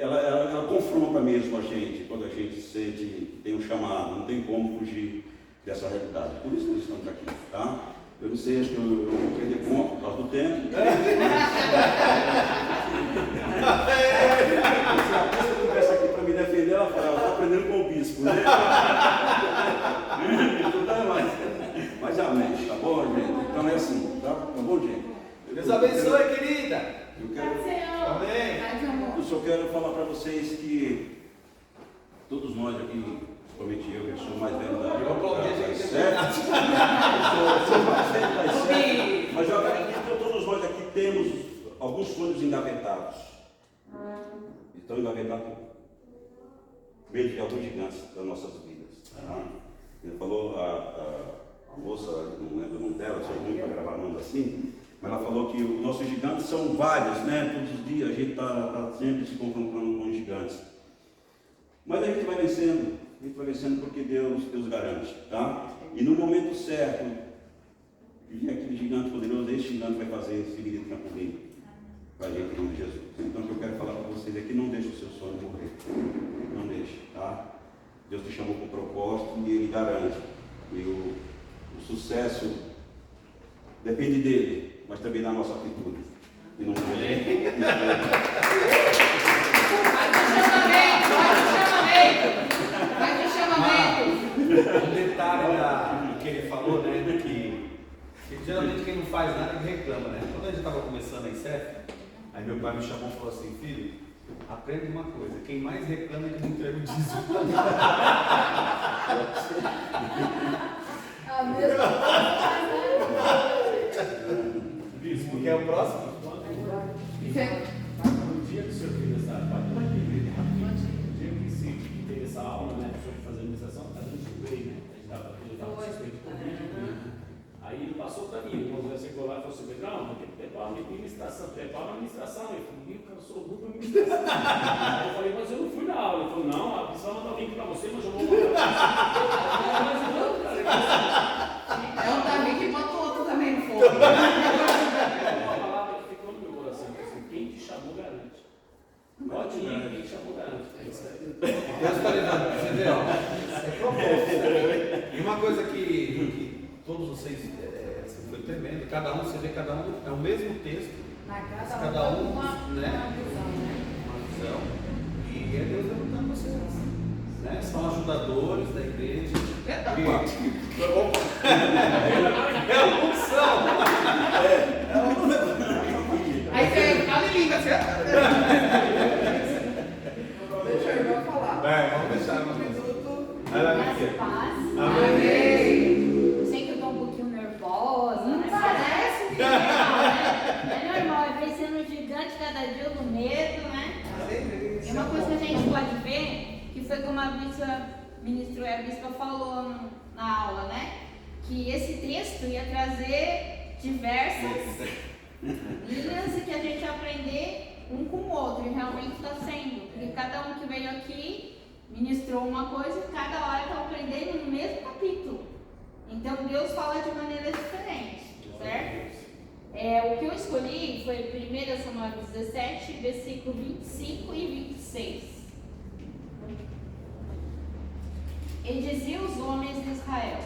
Ela confronta mesmo a gente. Quando a gente sente que tem um chamado. Não tem como fugir dessa realidade. Por isso que nós estamos aqui. Tá? Eu não sei, acho que eu vou perder ponto por causa do tempo. Se a bispa estivesse aqui para me defender, ela fala, eu estou aprendendo com o bispo, né? Mas amém, tá bom, gente? Então é assim, tá bom, gente? Deus abençoe, querida. Eu só quero falar para vocês que todos nós aqui, principalmente eu sou mais velho da mas eu acredito que todos nós aqui temos alguns sonhos engavetados. Estão engavetados meio de alguns gigantes das nossas vidas. Tá? Ele falou, a moça, não lembro o nome dela, sou ruim para gravar nomes assim, mas ela falou que os nossos gigantes são vários, né? Todos os dias a gente está sempre se confrontando com os gigantes. Mas a gente vai vencendo porque Deus garante, tá? E no momento certo, e aquele gigante poderoso, esse gigante vai fazer esse seguinte trampolim para a gente em nome de Jesus. Então o que eu quero falar para vocês é que não deixe o seu sonho morrer. Não deixe, tá? Deus te chamou com propósito e Ele garante. E o sucesso depende dele, mas também da nossa atitude. E não dele. Vai de chamamento. Um detalhe do que ele falou, né? Que geralmente quem não faz nada ele reclama, né? Quando a gente estava começando a ICEF, aí meu pai me chamou e falou assim, filho, aprende uma coisa, quem mais reclama é que não entrega o dízimo. Porque é o próximo? No dia que o senhor fez essa parte, pode entender rapidinho. No dia que teve essa aula, né, a pessoa fazer administração, a gente veio, né? A gente estava suspeito de Covid. Aí ele passou para mim, quando você chegou lá e falou assim, Pedrão, tem que preparar uma administração, prepara uma administração. Eu falei, cara, eu sou ruim para administração. Aí eu falei, mas eu não fui na aula. Ele falou, não, a pessoa mandou o link para você, mas eu vou mandar. É um Davi que bota o outro também no fogo. Uma palavra que ficou no meu coração, assim, quem te chamou garante. Pode ir, quem te chamou garante. Deus está ligado, você vê, ó. É propósito. E uma coisa que todos vocês, foi tremendo, cada um, você vê, cada um é o mesmo texto, cada um, né? Uma visão. E é Deus levantando vocês, né? São ajudadores da igreja. É a função. Aí você fala em língua, você... Deixa eu irmão falar. Vamos deixar uma Graça e paz. Amém. Eu sei que eu tô um pouquinho nervosa, Não né? parece, É normal, é vencendo o gigante. cada dia do medo, né? E uma coisa que a gente pode ver, que foi como a bispa ministrou e a bispa falou na aula, né? Que esse texto ia trazer diversas linhas e que a gente ia aprender um com o outro, e realmente está sendo, porque cada um que veio aqui ministrou uma coisa e cada hora está aprendendo no mesmo capítulo. Então Deus fala de maneiras diferentes, certo? O que eu escolhi foi 1 Samuel 17, versículo 25 e 26. E dizia os homens de Israel: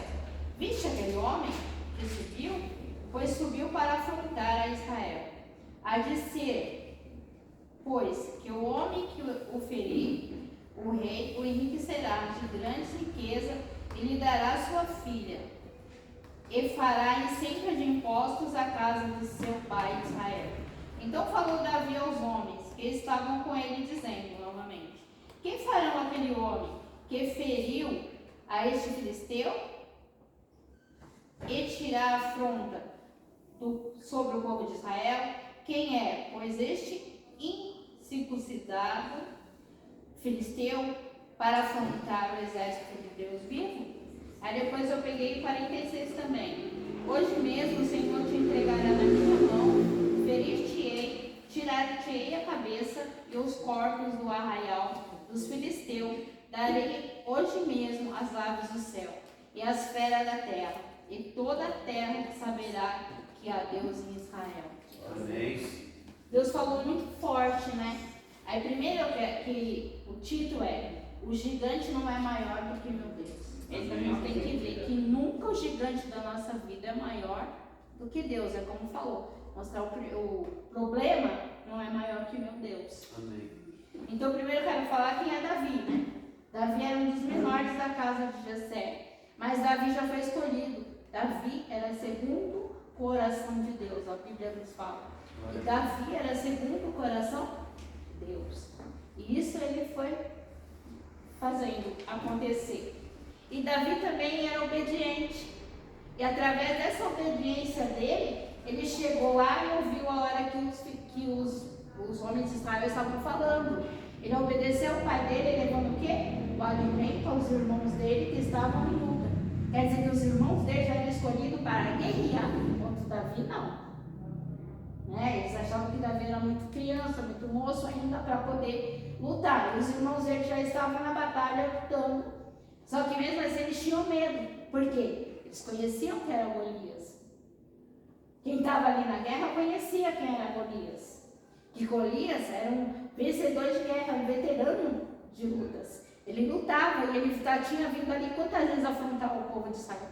viste aquele homem que subiu? Pois subiu para afrontar a Israel. Há de ser, pois, que o homem que o ferir, o rei o enriquecerá de grande riqueza e lhe dará sua filha, e fará incêndio de impostos à casa de seu pai Israel. Então falou Davi aos homens que estavam com ele, dizendo novamente: quem farão aquele homem que feriu a este filisteu e tirar a afronta sobre o povo de Israel? Quem é, pois, este incircuncidado filisteu para afrontar o exército de Deus vivo? Aí depois eu peguei 46 também. Hoje mesmo o Senhor te entregará na minha mão, ferir-te-ei, tirar-te-ei a cabeça e os corpos do arraial dos filisteus. Darei hoje mesmo as aves do céu e as feras da terra, e toda a terra saberá que há Deus em Israel. Amém. Deus falou muito forte, né? Aí primeiro que o título é: o gigante não é maior do que meu Deus. Então tem que ver que nunca o gigante da nossa vida é maior do que Deus, é como falou. Mostrar o problema não é maior que meu Deus. Amém. Então primeiro eu quero falar quem é Davi, né? Davi era um dos menores da casa de Jessé, mas Davi já foi escolhido. Davi era segundo o coração de Deus, a Bíblia nos fala. E Davi era segundo o coração de Deus. E isso ele foi fazendo acontecer. E Davi também era obediente. E através dessa obediência dele, ele chegou lá e ouviu a hora que os homens de Israel estavam falando. Ele obedeceu o pai dele, levando o quê? O alimento aos irmãos dele que estavam em luta. Quer dizer que os irmãos dele já eram escolhidos para guerrear, enquanto Davi não. Né? Eles achavam que Davi era muito criança, muito moço ainda para poder lutar. E os irmãos dele já estavam na batalha lutando. Só que mesmo assim eles tinham medo. Por quê? Eles conheciam que era Golias. Quem estava ali na guerra conhecia quem era Golias. Que Golias era um vencedor de guerra, um veterano de lutas. Ele lutava e ele tinha vindo ali quantas vezes afrontar o povo de Israel?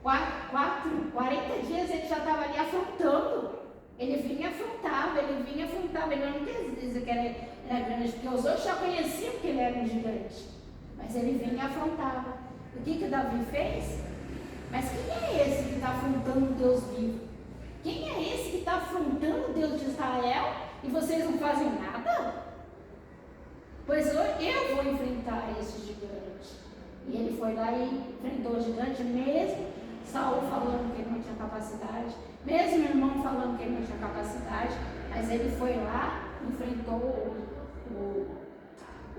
40 dias ele já estava ali afrontando. Ele vinha afrontava, ele não quer dizer que era grande, porque os outros já conheciam que ele era um gigante. Mas ele vinha e afrontava. O que Davi fez? Mas quem é esse que está afrontando Deus vivo? Quem é esse que está afrontando Deus de Israel e vocês não fazem nada? Pois eu vou enfrentar esse gigante. E ele foi lá e enfrentou o gigante, mesmo Saul falando que ele não tinha capacidade, mesmo o irmão falando que ele não tinha capacidade, mas ele foi lá, enfrentou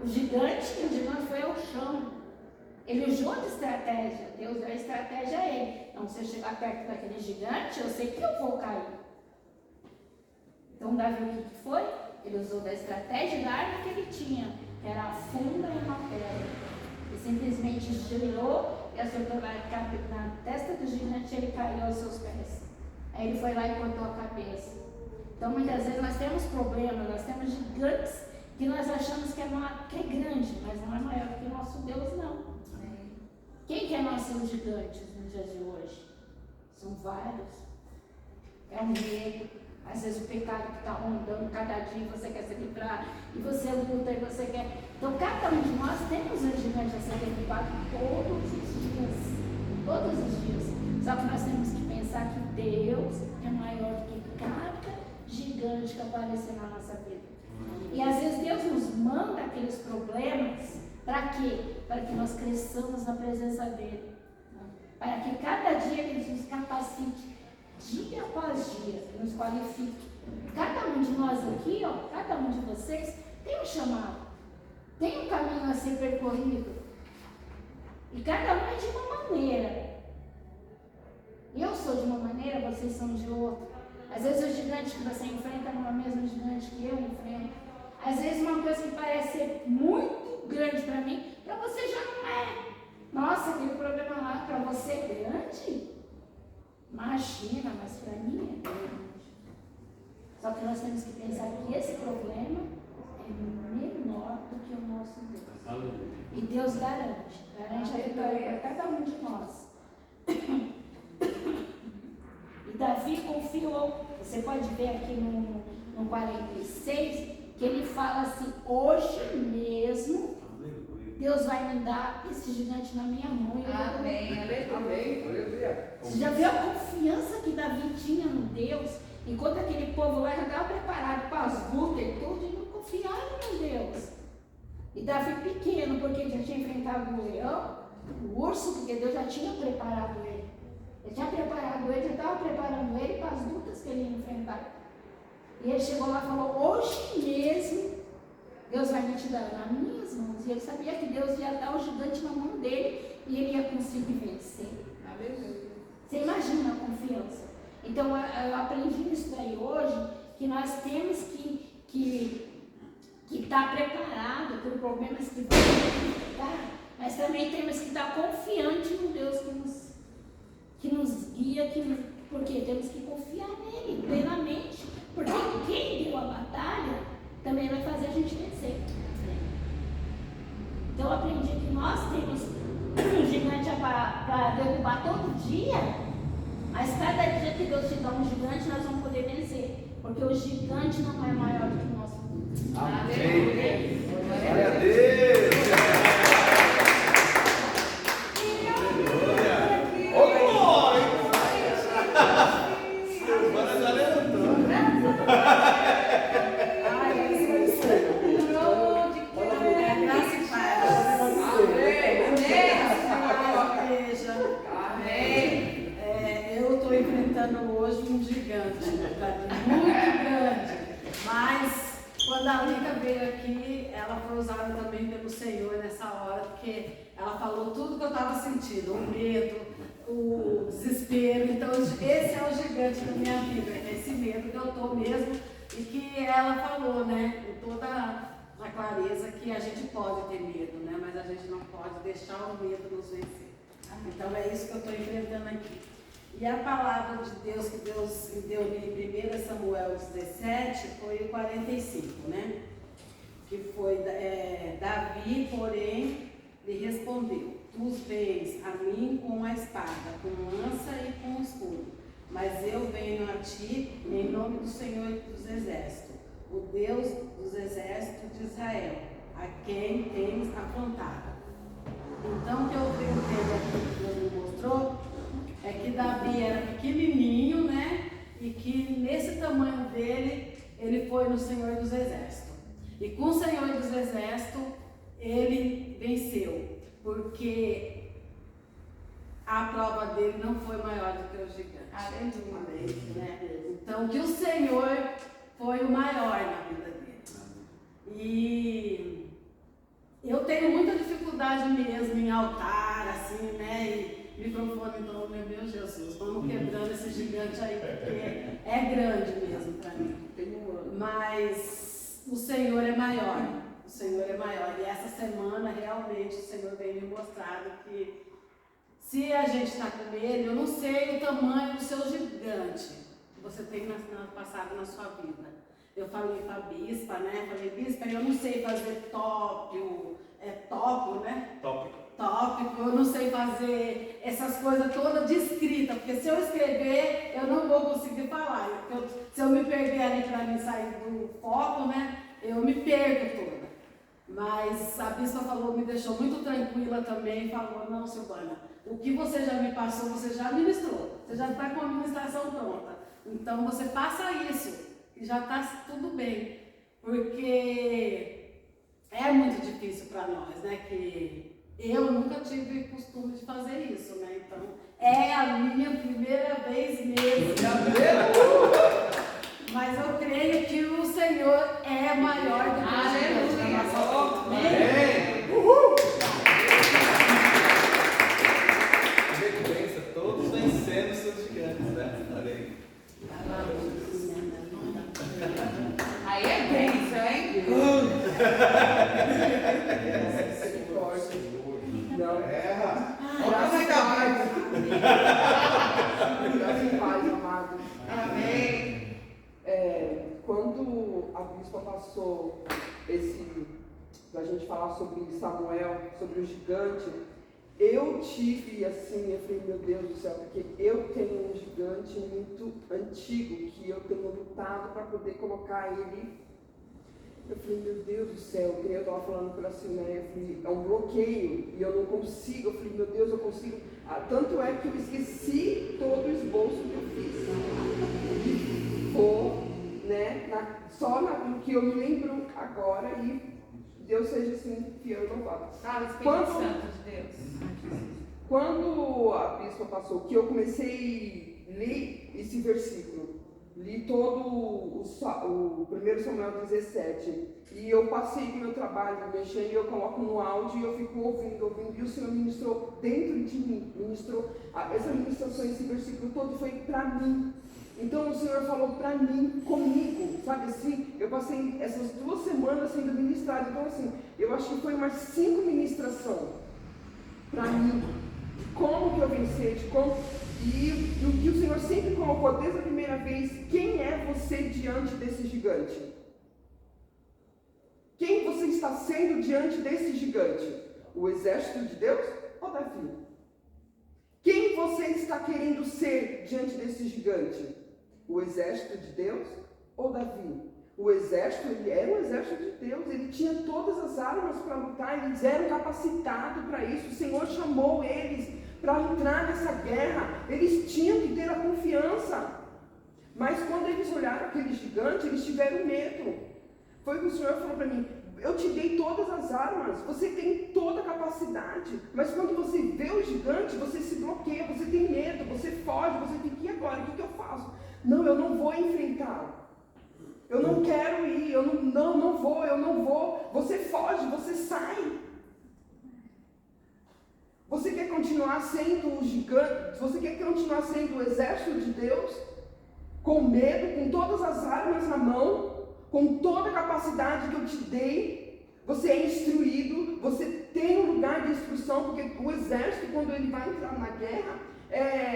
o gigante, e o gigante foi ao chão. Ele usou de estratégia, Deus deu a estratégia a ele. Então, se eu chegar perto daquele gigante, eu sei que eu vou cair. Então, Davi, o que foi? Ele usou da estratégia da arma que ele tinha, que era a funda e uma pedra. Ele simplesmente girou e acertou na testa do gigante e ele caiu aos seus pés. Aí ele foi lá e cortou a cabeça. Então, muitas vezes nós temos problemas, nós temos gigantes que nós achamos que é grande, mas não é maior que o nosso Deus, não. Quem que é nossos gigantes nos dias de hoje? São vários. É um medo. Às vezes o pecado que está rondando cada dia, você quer se livrar, e você luta, e você quer. Então, cada um de nós temos um gigante a ser derrubado todos os dias. Todos os dias. Só que nós temos que pensar que Deus é maior do que cada gigante que aparecer na nossa vida. E às vezes Deus nos manda aqueles problemas, para quê? Para que nós cresçamos na presença dEle. Para que cada dia Ele nos capacite, dia após dia, nos qualifique. Cada um de nós aqui, ó, cada um de vocês tem um chamado, tem um caminho a ser percorrido. E cada um é de uma maneira. Eu sou de uma maneira, vocês são de outra. Às vezes o gigante que você enfrenta não é o mesmo gigante que eu enfrento. Às vezes uma coisa que parece ser muito grande para mim, para você já não é. Nossa, aquele problema lá para você é grande? Imagina, mas para mim é grande. Só que nós temos que pensar que esse problema é menor do que o nosso Deus. E Deus garante a vitória para cada um de nós. E Davi confiou, você pode ver aqui no 46, que ele fala assim, hoje mesmo Deus vai me dar esse gigante na minha mão. Amém, aleluia. Você já viu a confiança que Davi tinha no Deus? Enquanto aquele povo lá já estava preparado para as lutas e tudo, e não confiaram no Deus. E Davi pequeno, porque ele já tinha enfrentado o leão, o urso, porque Deus já tinha preparado ele. Ele tinha preparado ele, já estava preparando ele para as lutas que ele ia enfrentar. E ele chegou lá e falou, hoje mesmo Deus vai me te dar nas minhas mãos. E ele sabia que Deus ia dar o gigante na mão dele e ele ia conseguir vencer. Você imagina a confiança. Então eu aprendi isso daí hoje, que nós temos que estar preparado por problemas que vão enfrentar, mas também temos que estar confiante no Deus que nos guia, porque temos que confiar nele plenamente, porque quem deu a batalha também vai fazer a gente vencer. Então eu aprendi que nós temos um gigante para derrubar todo dia, mas cada dia que Deus te dá um gigante, nós vamos poder vencer, porque o gigante não é maior do que o nosso Deus. Amém. Glória a Deus. Hoje um gigante, muito grande, mas quando a Lica veio aqui, ela foi usada também pelo Senhor nessa hora, porque ela falou tudo que eu estava sentindo, o medo, o desespero. Então esse é o gigante da minha vida, esse medo que eu estou mesmo, e que ela falou, né, com toda a clareza, que a gente pode ter medo, né, mas a gente não pode deixar o medo nos vencer. Então é isso que eu estou enfrentando aqui. E a palavra de Deus que Deus me deu em 1 Samuel 17 foi o 45, né? Que foi, Davi, porém, lhe respondeu, tu vens a mim com a espada, com lança e com escudo, mas eu venho a ti em nome do Senhor dos Exércitos, o Deus dos Exércitos de Israel, a quem tens afrontado. Então, o que eu entendo aqui que Deus me mostrou, é que Davi era pequenininho, né? E que nesse tamanho dele, ele foi no Senhor dos Exércitos. E com o Senhor dos Exércitos, ele venceu. Porque a prova dele não foi maior do que o gigante. Aleluia. Né? Então, que o Senhor foi o maior na vida dele. E eu tenho muita dificuldade mesmo em altar, assim, né? Microfone, então, meu Jesus, vamos quebrando esse gigante aí, porque é grande mesmo para mim. Mas o Senhor é maior, o Senhor é maior. E essa semana, realmente, o Senhor vem me mostrando que se a gente está com Ele, eu não sei o tamanho do seu gigante que você tem passado na sua vida. Eu falei para a bispa, né? Falei, bispa, eu não sei fazer tópico, né? Tópico, eu não sei fazer essas coisas todas de escrita, porque se eu escrever, eu não vou conseguir falar. Se eu me perder ali para mim sair do foco, né, eu me perco toda. Mas a bispa falou, me deixou muito tranquila também, falou, não, Silvana, o que você já me passou, você já ministrou, você já está com a ministração pronta. Então você faça isso, e já está tudo bem, porque é muito difícil para nós, né, que eu nunca tive costume de fazer isso, né? Então, é a minha primeira vez mesmo. Não. Erra. Graças e paz, amado. Amém. Quando a bispa passou pra gente falar sobre Samuel, sobre o gigante, eu tive assim, eu falei, meu Deus do céu, porque eu tenho um gigante muito antigo que eu tenho lutado para poder colocar ele. Eu falei, meu Deus do céu, que eu estava falando para a Sinéia, eu falei, é um bloqueio e eu não consigo. Eu falei, meu Deus, eu consigo. Tanto é que eu esqueci todo o esboço que eu fiz. E vou, né, só no que eu me lembro agora e Deus seja assim, fiel e louvado. Fala, Espírito Santo de Deus. Quando a bispa passou, que eu comecei a ler esse versículo, li todo o 1 Samuel 17, e eu passei com o meu trabalho, mexendo, e eu coloco no áudio, e eu fico ouvindo, e o Senhor ministrou dentro de mim, essa ministração, esse versículo todo foi para mim. Então o Senhor falou para mim, comigo, sabe assim, eu passei essas 2 semanas sendo ministrado, então assim, eu acho que foi umas 5 ministrações para mim, como que eu venci, e o que o Senhor sempre colocou desde a primeira vez, quem é você diante desse gigante? Quem você está sendo diante desse gigante? O exército de Deus ou Davi? Quem você está querendo ser diante desse gigante? O exército de Deus ou Davi? O exército, ele era um exército de Deus, ele tinha todas as armas para lutar, eles eram capacitados para isso, o Senhor chamou eles para entrar nessa guerra, eles tinham que ter a confiança. Mas quando eles olharam aquele gigante, eles tiveram medo. Foi o que o Senhor falou para mim, eu te dei todas as armas, você tem toda a capacidade, mas quando você vê o gigante, você se bloqueia, você tem medo, você foge, você fica, e agora? O que eu faço? Não, eu não vou enfrentar. Eu não quero ir, eu não vou. Você foge, você sai. Você quer continuar sendo o gigante? Você quer continuar sendo o exército de Deus? Com medo, com todas as armas na mão, com toda a capacidade que eu te dei? Você é instruído, você tem um lugar de instrução, porque o exército, quando ele vai entrar na guerra,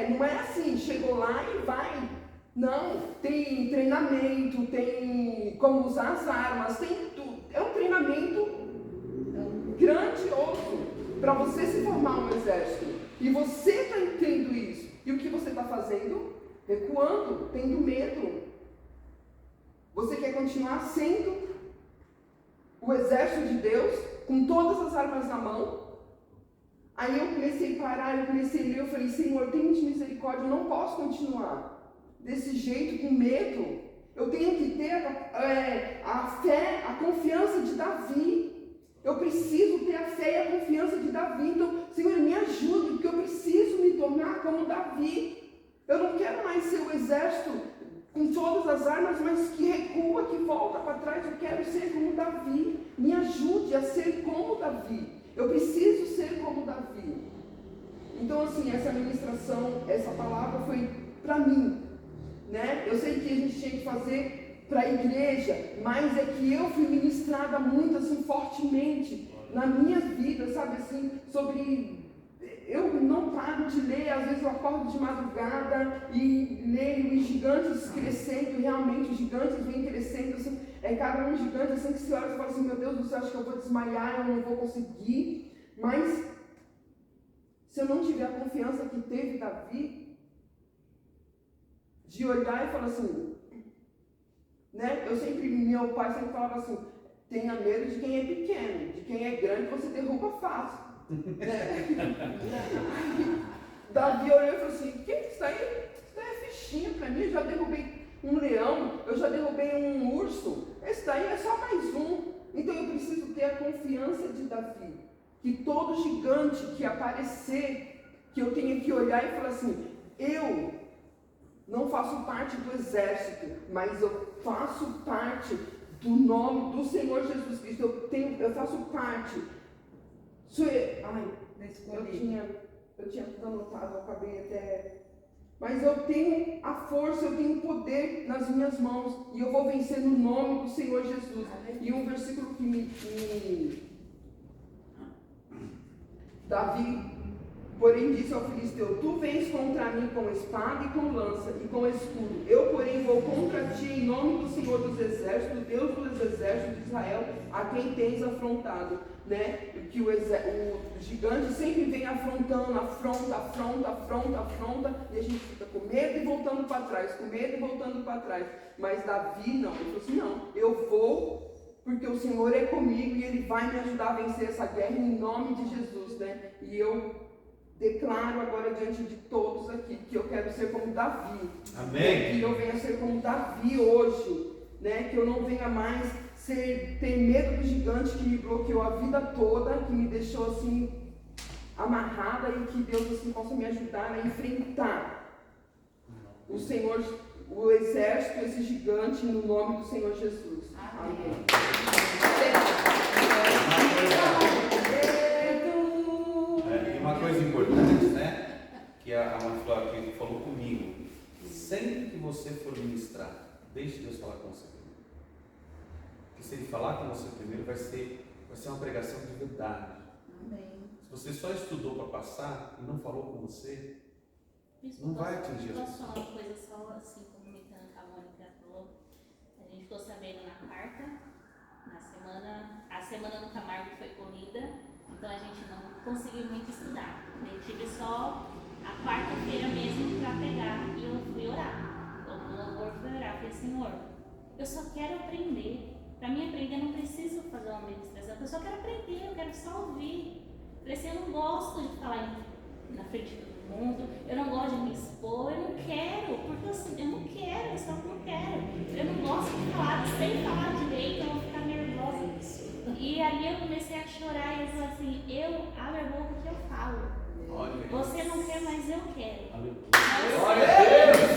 não é assim, chegou lá e vai. Não, tem treinamento, tem como usar as armas, tem tudo. É um treinamento grandioso para você se formar um exército. E você está entendendo isso. E o que você está fazendo? Recuando, tendo medo. Você quer continuar sendo o exército de Deus, com todas as armas na mão? Aí eu comecei a parar, eu comecei a ler, eu falei, Senhor, tenha misericórdia, eu não posso continuar desse jeito, com medo. Eu tenho que ter a fé, a confiança de Davi. Eu preciso ter a fé e a confiança de Davi. Então, Senhor, me ajude, porque eu preciso me tornar como Davi. Eu não quero mais ser o exército com todas as armas, mas que recua, que volta para trás. Eu quero ser como Davi. Me ajude a ser como Davi. Eu preciso ser como Davi. Então, assim, essa ministração, essa palavra foi para mim. Né? Eu sei que a gente tinha que fazer para a igreja, mas é que eu fui ministrada muito assim fortemente na minha vida, sabe assim, sobre, eu não paro de ler, às vezes eu acordo de madrugada e leio os gigantes crescendo, e realmente os gigantes vêm crescendo, assim, cada um gigante assim que se olha e fala assim, meu Deus do céu, acho que eu vou desmaiar, eu não vou conseguir, mas se eu não tiver a confiança que teve Davi, de olhar e falar assim, né? Meu pai sempre falava assim, tenha medo de quem é pequeno, de quem é grande você derruba fácil. Davi olhou e falou assim, que isso aí? Isso daí é fichinha para mim, eu já derrubei um leão, eu já derrubei um urso, esse daí é só mais um. Então eu preciso ter a confiança de Davi, que todo gigante que aparecer, que eu tenha que olhar e falar assim, eu não faço parte do exército, mas eu faço parte do nome do Senhor Jesus Cristo. Eu faço parte. Eu tinha tudo anotado, eu acabei até Mas eu tenho a força, eu tenho o poder nas minhas mãos. E eu vou vencer no nome do Senhor Jesus. E um versículo que Davi, porém, disse ao filisteu: tu vens contra mim com espada e com lança e com escudo. Eu, porém, vou contra ti em nome do Senhor dos exércitos, Deus dos exércitos de Israel, a quem tens afrontado. Né? Que o gigante sempre vem afrontando, afronta, e a gente fica com medo e voltando para trás, Mas Davi não, ele falou assim: não, eu vou, porque o Senhor é comigo e Ele vai me ajudar a vencer essa guerra em nome de Jesus, né? E eu declaro agora diante de todos aqui que eu quero ser como Davi. Amém. Que eu venha ser como Davi hoje, né? Que eu não venha mais ter medo do gigante que me bloqueou a vida toda, que me deixou assim amarrada, e que Deus assim possa me ajudar a enfrentar o Senhor, o exército, esse gigante, no nome do Senhor Jesus. Amém. Uma coisa importante, né? Que a Flávia aqui falou comigo: sempre que você for ministrar, deixe Deus falar com você. Porque se Ele falar com você primeiro, vai ser uma pregação de verdade. Amém. Se você só estudou para passar e não falou com você, não vai atingir as Posso pessoas. falar uma coisa só assim, comentando com a Mônica falou? A gente ficou sabendo na quarta, a semana do Camargo foi corrida, então a gente não conseguiu muito estudar. Eu tive só a quarta-feira mesmo para pegar, e eu fui orar. O louvor foi orar, eu falei: Senhor, eu só quero aprender. Para mim aprender, eu não preciso fazer uma ministração, eu só quero aprender, eu quero só ouvir. Eu falei assim: eu não gosto de falar na frente de todo mundo, eu não gosto de me expor, eu não quero, porque eu não quero, eu só não quero. Eu não gosto de falar, sem falar direito, eu vou ficar nervosa. E ali eu comecei a chorar e eu falei assim: eu abro a boca que eu falo. Você não quer, mas eu quero. Glória a Deus!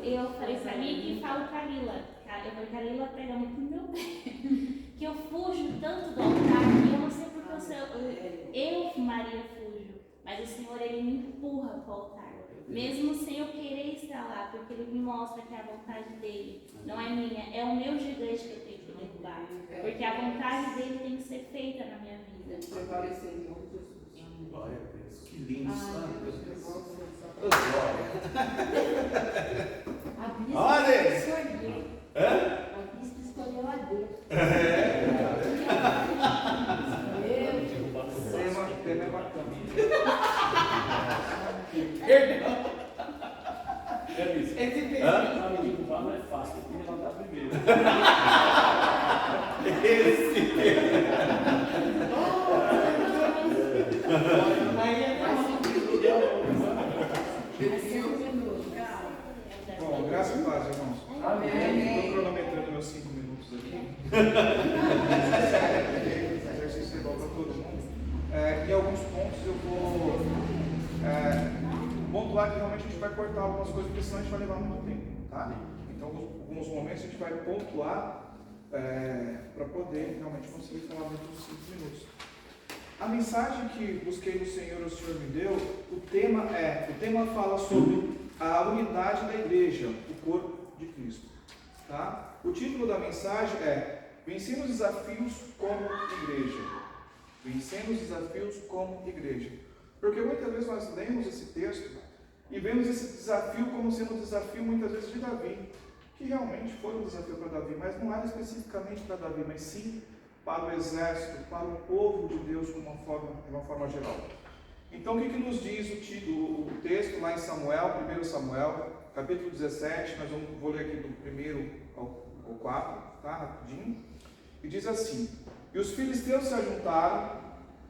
Eu falei pra mim e falo pra Lila. Eu falei: Lila, pega muito no meu pé. Que eu fujo tanto do altar, e eu não sei porque eu, Maria, fujo. Mas o Senhor, Ele me empurra para o altar. Mesmo sem eu querer estar lá, porque Ele me mostra que é a vontade dEle, não é minha. É o meu gigante que eu tenho que derrubar. Porque a vontade dEle tem que ser feita na minha vida. Prepare-se em nome de Jesus. Glória a Deus, que lindo, santo Deus. A bispa Olha! escolheu. Hã? A bispa escolheu a Deus. Tema é bacana. Para me derrubar não é fácil, tem que levantar primeiro. Bom, graças a Deus, irmãos. Amém. Estou cronometrando meus 5 minutos aqui. Exercício igual para todo mundo. Em alguns pontos eu vou pontuar que realmente a gente vai cortar algumas coisas, porque senão a gente vai levar muito tempo. Tá? Então, alguns momentos a gente vai pontuar para poder realmente conseguir falar dentro dos 5 minutos. A mensagem que busquei no Senhor, o Senhor me deu, o tema fala sobre a unidade da igreja, o corpo de Cristo. Tá? O título da mensagem é Vencendo os Desafios como Igreja. Vencendo os Desafios como Igreja. Porque muitas vezes nós lemos esse texto e vemos esse desafio como sendo um desafio muitas vezes de Davi, que realmente foi um desafio para Davi, mas não era especificamente para Davi, mas sim para o exército, para o povo de Deus de uma forma geral. Então, o que nos diz o texto lá em Samuel, 1 Samuel, capítulo 17, vou ler aqui do 1 ao 4, tá? Rapidinho. E diz assim: E os filisteus se ajuntaram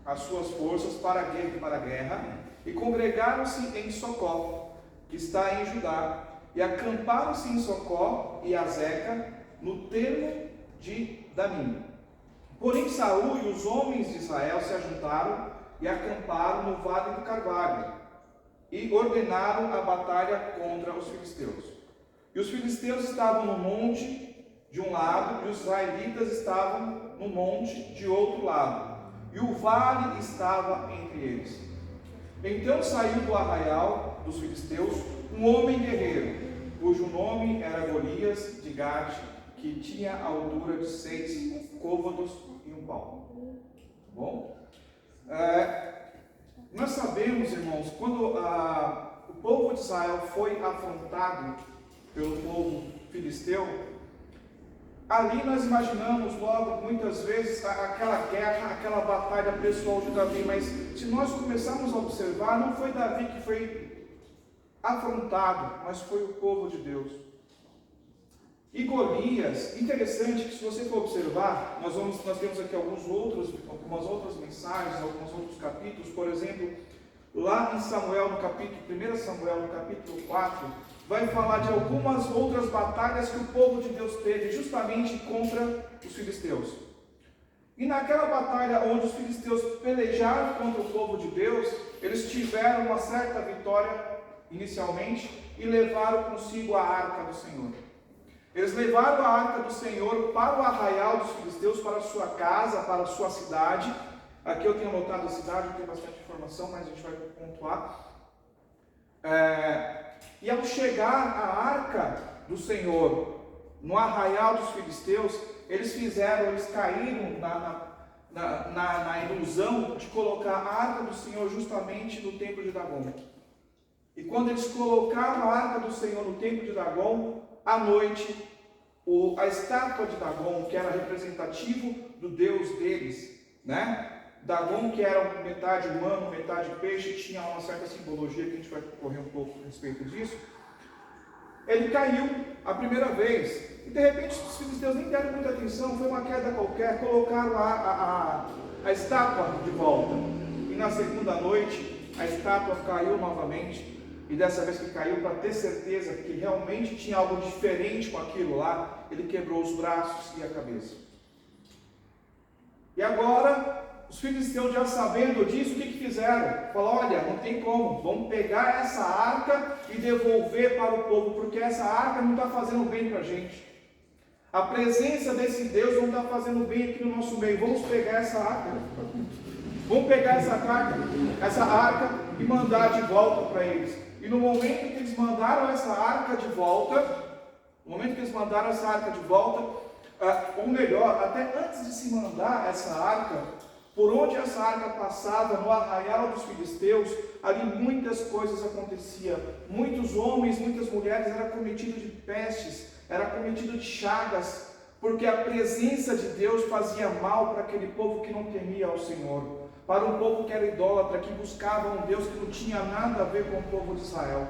às suas forças para a guerra, e congregaram-se em Socó, que está em Judá, e acamparam-se em Socó e Azeca, no termo de Danim. Porém Saul e os homens de Israel se ajuntaram e acamparam no Vale do Carvalho, e ordenaram a batalha contra os filisteus. E os filisteus estavam no monte de um lado, e os israelitas estavam no monte de outro lado, e o vale estava entre eles. Então saiu do arraial dos filisteus um homem guerreiro, cujo nome era Golias de Gate, que tinha a altura de 6 côvados e 1 palmo. Tá bom? Nós sabemos, irmãos, quando o povo de Israel foi afrontado pelo povo filisteu, ali nós imaginamos logo, muitas vezes, aquela guerra, aquela batalha pessoal de Davi, mas se nós começarmos a observar, não foi Davi que foi afrontado, mas foi o povo de Deus. E Golias, interessante que se você for observar, nós temos aqui algumas outras mensagens, alguns outros capítulos, por exemplo, lá em Samuel, no capítulo 1 Samuel, no capítulo 4, vai falar de algumas outras batalhas que o povo de Deus teve, justamente contra os filisteus. E naquela batalha onde os filisteus pelejaram contra o povo de Deus, eles tiveram uma certa vitória inicialmente e levaram consigo a arca do Senhor. Eles levaram a arca do Senhor para o arraial dos filisteus, para a sua casa, para a sua cidade. Aqui eu tenho anotado a cidade, não tem bastante informação, mas a gente vai pontuar. E ao chegar a arca do Senhor no arraial dos filisteus, eles caíram na ilusão de colocar a arca do Senhor justamente no templo de Dagon. E quando eles colocaram a arca do Senhor no templo de Dagon, à noite, a estátua de Dagon, que era representativo do Deus deles, né? Dagon, que era metade humano, metade peixe, tinha uma certa simbologia que a gente vai correr um pouco a respeito disso. Ele caiu a primeira vez, e de repente os filisteus nem deram muita atenção, foi uma queda qualquer, colocaram a estátua de volta. E na segunda noite, a estátua caiu novamente. E dessa vez que caiu, para ter certeza que realmente tinha algo diferente com aquilo lá, ele quebrou os braços e a cabeça. E agora, os filisteus, já sabendo disso, o que fizeram? Falaram: olha, não tem como, vamos pegar essa arca e devolver para o povo, porque essa arca não está fazendo bem para a gente. A presença desse Deus não está fazendo bem aqui no nosso meio. Vamos pegar essa arca. Vamos pegar essa arca e mandar de volta para eles. E no momento que eles mandaram essa arca de volta, ou melhor, até antes de se mandar essa arca, por onde essa arca passava, no arraial dos filisteus, ali muitas coisas aconteciam. Muitos homens, muitas mulheres eram cometidos de pestes, eram cometidos de chagas, porque a presença de Deus fazia mal para aquele povo que não temia ao Senhor. Para um povo que era idólatra, que buscava um Deus que não tinha nada a ver com o povo de Israel.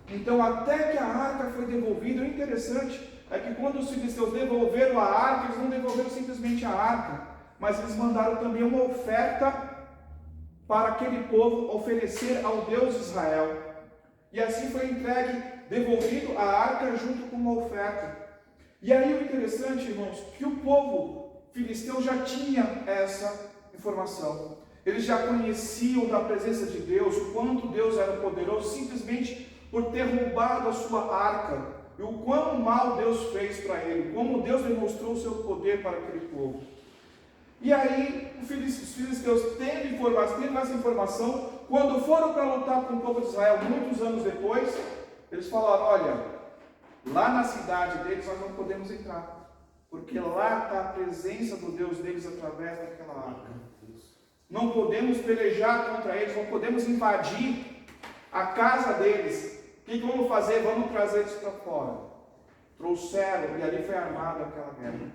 Então, até que a arca foi devolvida, o interessante é que quando os filisteus devolveram a arca, eles não devolveram simplesmente a arca, mas eles mandaram também uma oferta para aquele povo oferecer ao Deus de Israel. E assim foi devolvido a arca junto com uma oferta. E aí o interessante, irmãos, que o povo filisteu já tinha essa informação. Eles já conheciam da presença de Deus, o quanto Deus era poderoso, simplesmente por ter roubado a sua arca, e o quão mal Deus fez para ele, como Deus demonstrou o seu poder para aquele povo. E aí, os filisteus tendo essa informação, quando foram para lutar com o povo de Israel, muitos anos depois, eles falaram: olha, lá na cidade deles nós não podemos entrar, porque lá está a presença do Deus deles através daquela arca. Não podemos pelejar contra eles, não podemos invadir a casa deles. O que vamos fazer? Vamos trazer eles para fora. Trouxeram, e ali foi armada aquela guerra.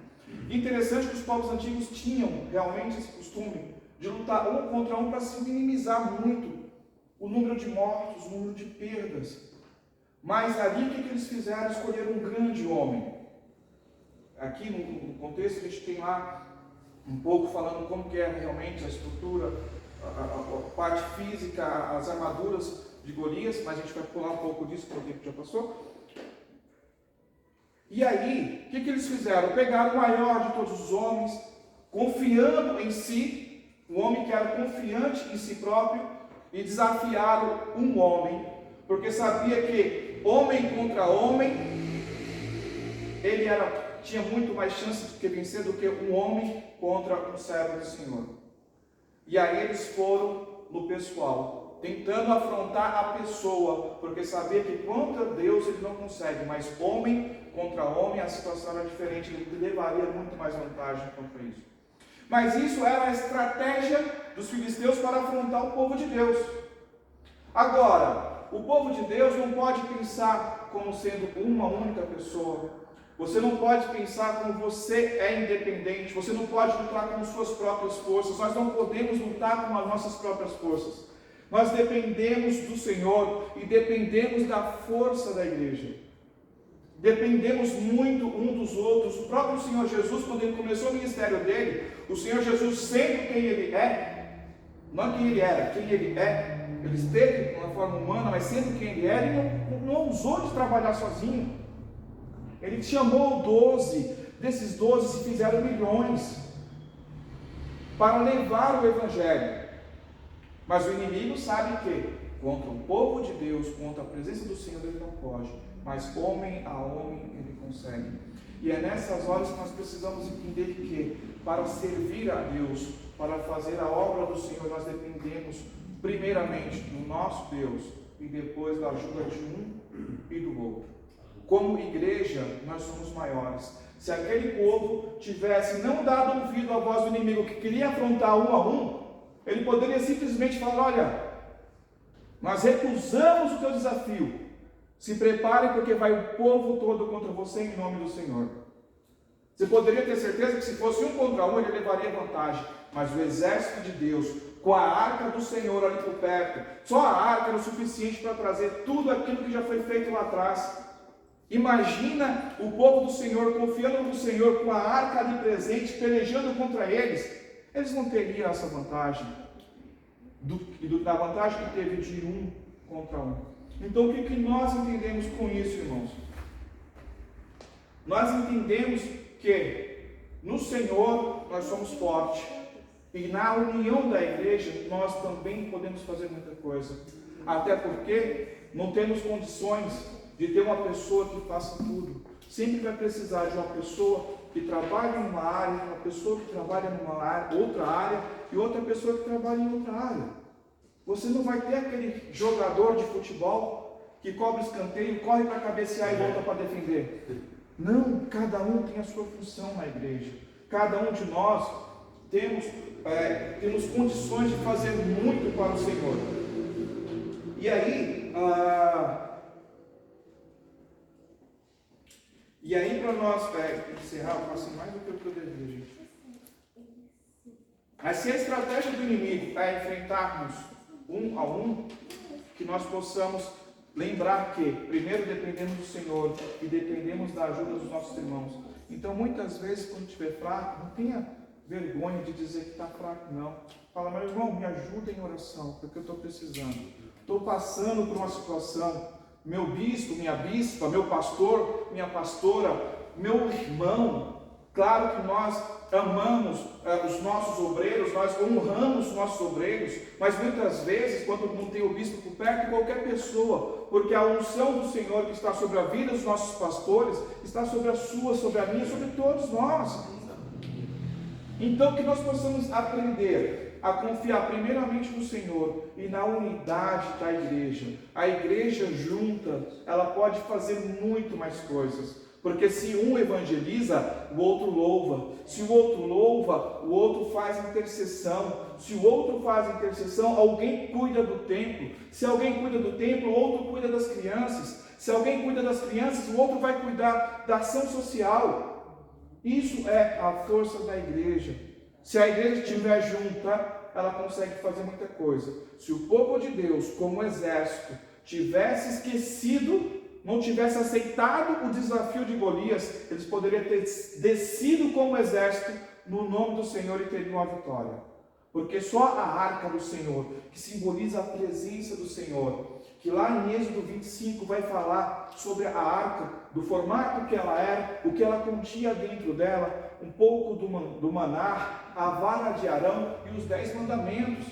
Interessante que os povos antigos tinham realmente esse costume de lutar um contra um para se minimizar muito o número de mortos, o número de perdas. Mas ali o que eles fizeram? Escolheram um grande homem. Aqui no contexto a gente tem lá um pouco falando como que é realmente a estrutura, a parte física, as armaduras de Golias, mas a gente vai pular um pouco disso porque o tempo já passou. E aí, o que eles fizeram? Pegaram o maior de todos os homens, confiando em si, um homem que era confiante em si próprio, e desafiaram um homem, porque sabia que homem contra homem, ele tinha muito mais chance de vencer do que um homem contra um servo do Senhor. E aí eles foram no pessoal tentando afrontar a pessoa, porque sabia que contra Deus ele não consegue, mas homem contra homem a situação era diferente, ele levaria muito mais vantagem contra isso. Mas isso era a estratégia dos filisteus para afrontar o povo de Deus. Agora, o povo de Deus não pode pensar como sendo uma única pessoa. Você não pode pensar como você é independente. Você não pode lutar com suas próprias forças. Nós não podemos lutar com as nossas próprias forças. Nós dependemos do Senhor e dependemos da força da igreja. Dependemos muito um dos outros. O próprio Senhor Jesus, quando ele começou o ministério dele, o Senhor Jesus, sendo quem ele é, não quem ele era, quem ele é, ele esteve na forma humana, mas sendo quem ele era, ele não ousou de trabalhar sozinho. Ele chamou 12, desses 12 se fizeram milhões para levar o Evangelho. Mas o inimigo sabe que contra o povo de Deus, contra a presença do Senhor, ele não pode, mas homem a homem ele consegue. E é nessas horas que nós precisamos entender que para servir a Deus, para fazer a obra do Senhor, nós dependemos primeiramente do nosso Deus e depois da ajuda de um e do outro. Como igreja, nós somos maiores. Se aquele povo tivesse não dado ouvido à voz do inimigo que queria afrontar um a um, ele poderia simplesmente falar: olha, nós recusamos o teu desafio, se prepare porque vai o povo todo contra você em nome do Senhor. Você poderia ter certeza que se fosse um contra um, ele levaria vantagem, mas o exército de Deus, com a arca do Senhor ali por perto, só a arca era o suficiente para trazer tudo aquilo que já foi feito lá atrás. Imagina o povo do Senhor confiando no Senhor com a arca ali presente, pelejando contra eles. Eles não teriam essa vantagem, da vantagem que teve de um contra um. Então o que nós entendemos com isso, irmãos? Nós entendemos que no Senhor nós somos fortes, e na união da igreja nós também podemos fazer muita coisa, até porque não temos condições de ter uma pessoa que faça tudo. Sempre vai precisar de uma pessoa que trabalha em uma área, uma pessoa que trabalha numa área, outra área, e outra pessoa que trabalha em outra área. Você não vai ter aquele jogador de futebol que cobra escanteio, corre para cabecear e volta para defender. Não, cada um tem a sua função na igreja. Cada um de nós temos condições de fazer muito para o Senhor. E aí, para nós encerrar, eu faço mais do que eu deveria, gente. Mas se a estratégia do inimigo é enfrentarmos um a um, que nós possamos lembrar que primeiro dependemos do Senhor e dependemos da ajuda dos nossos irmãos. Então, muitas vezes, quando estiver fraco, não tenha vergonha de dizer que está fraco, não. Fala: meu irmão, me ajuda em oração, porque eu estou precisando. Estou passando por uma situação. Meu bispo, minha bispa, meu pastor, minha pastora, meu irmão. Claro que nós amamos os nossos obreiros, nós honramos os nossos obreiros, mas muitas vezes, quando não tem o bispo por perto, qualquer pessoa, porque a unção do Senhor que está sobre a vida dos nossos pastores, está sobre a sua, sobre a minha, sobre todos nós. Então, que nós possamos aprender a confiar primeiramente no Senhor e na unidade da igreja. A igreja junta, ela pode fazer muito mais coisas. Porque se um evangeliza, o outro louva. Se o outro louva, o outro faz intercessão. Se o outro faz intercessão, alguém cuida do templo. Se alguém cuida do templo, o outro cuida das crianças. Se alguém cuida das crianças, o outro vai cuidar da ação social. Isso é a força da igreja. Se a igreja estiver junta, ela consegue fazer muita coisa. Se o povo de Deus, como exército, tivesse esquecido, não tivesse aceitado o desafio de Golias, eles poderiam ter descido como exército no nome do Senhor e teriam a vitória. Porque só a arca do Senhor, que simboliza a presença do Senhor, que lá em Êxodo 25 vai falar sobre a arca, do formato que ela era, o que ela continha dentro dela, um pouco do maná, a vara de Arão e os 10 mandamentos.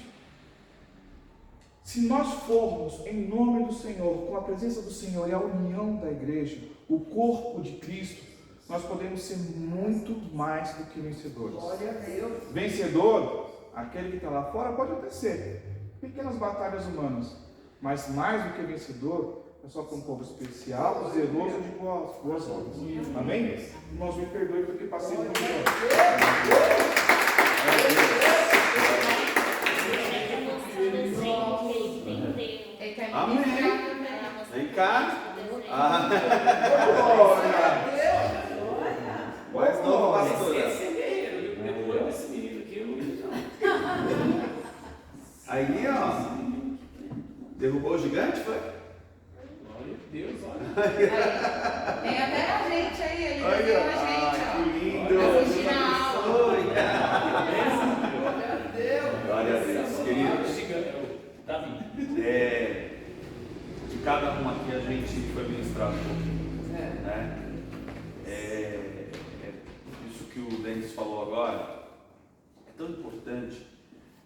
Se nós formos em nome do Senhor, com a presença do Senhor e a união da igreja, o corpo de Cristo, nós podemos ser muito mais do que vencedores. Glória a Deus. Vencedor, aquele que está lá fora, pode até ser. pequenas batalhas humanas, mas mais do que vencedor, é só para um povo especial, zeloso de boas obras. Amém? Irmãos, me perdoe porque passei muito tempo. Amém. Vem cá. Mais novo, pastor. Esse menino aqui, Aí, ó. Derrubou o gigante, foi? glória a Deus, olha. Tem até a gente aí, ele Olha, desenhou a gente, ó. que lindo. Assistindo a aula. Glória a Deus, queridos. Davi. De cada um aqui a gente foi ministrado um pouquinho, né? Isso que o Denis falou agora é tão importante.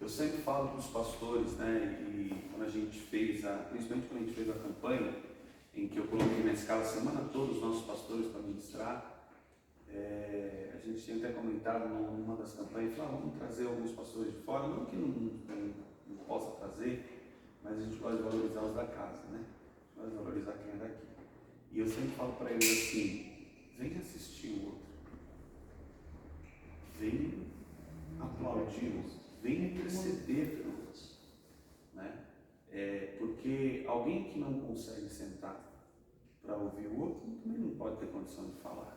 Eu sempre falo para os pastores, né? E quando a gente fez principalmente quando a gente fez a campanha, em que eu coloquei na escala a semana toda os nossos pastores para ministrar, a gente tinha até comentado numa das campanhas, vamos trazer alguns pastores de fora, não que não possa trazer, mas a gente gosta de valorizar os da casa, né? A gente gosta de valorizar quem é daqui. E eu sempre falo para eles assim, vem assistir o outro, vem aplaudir o outro, vem interceder pelo outro, né? Porque alguém que não consegue sentar para ouvir o outro também não pode ter condição de falar,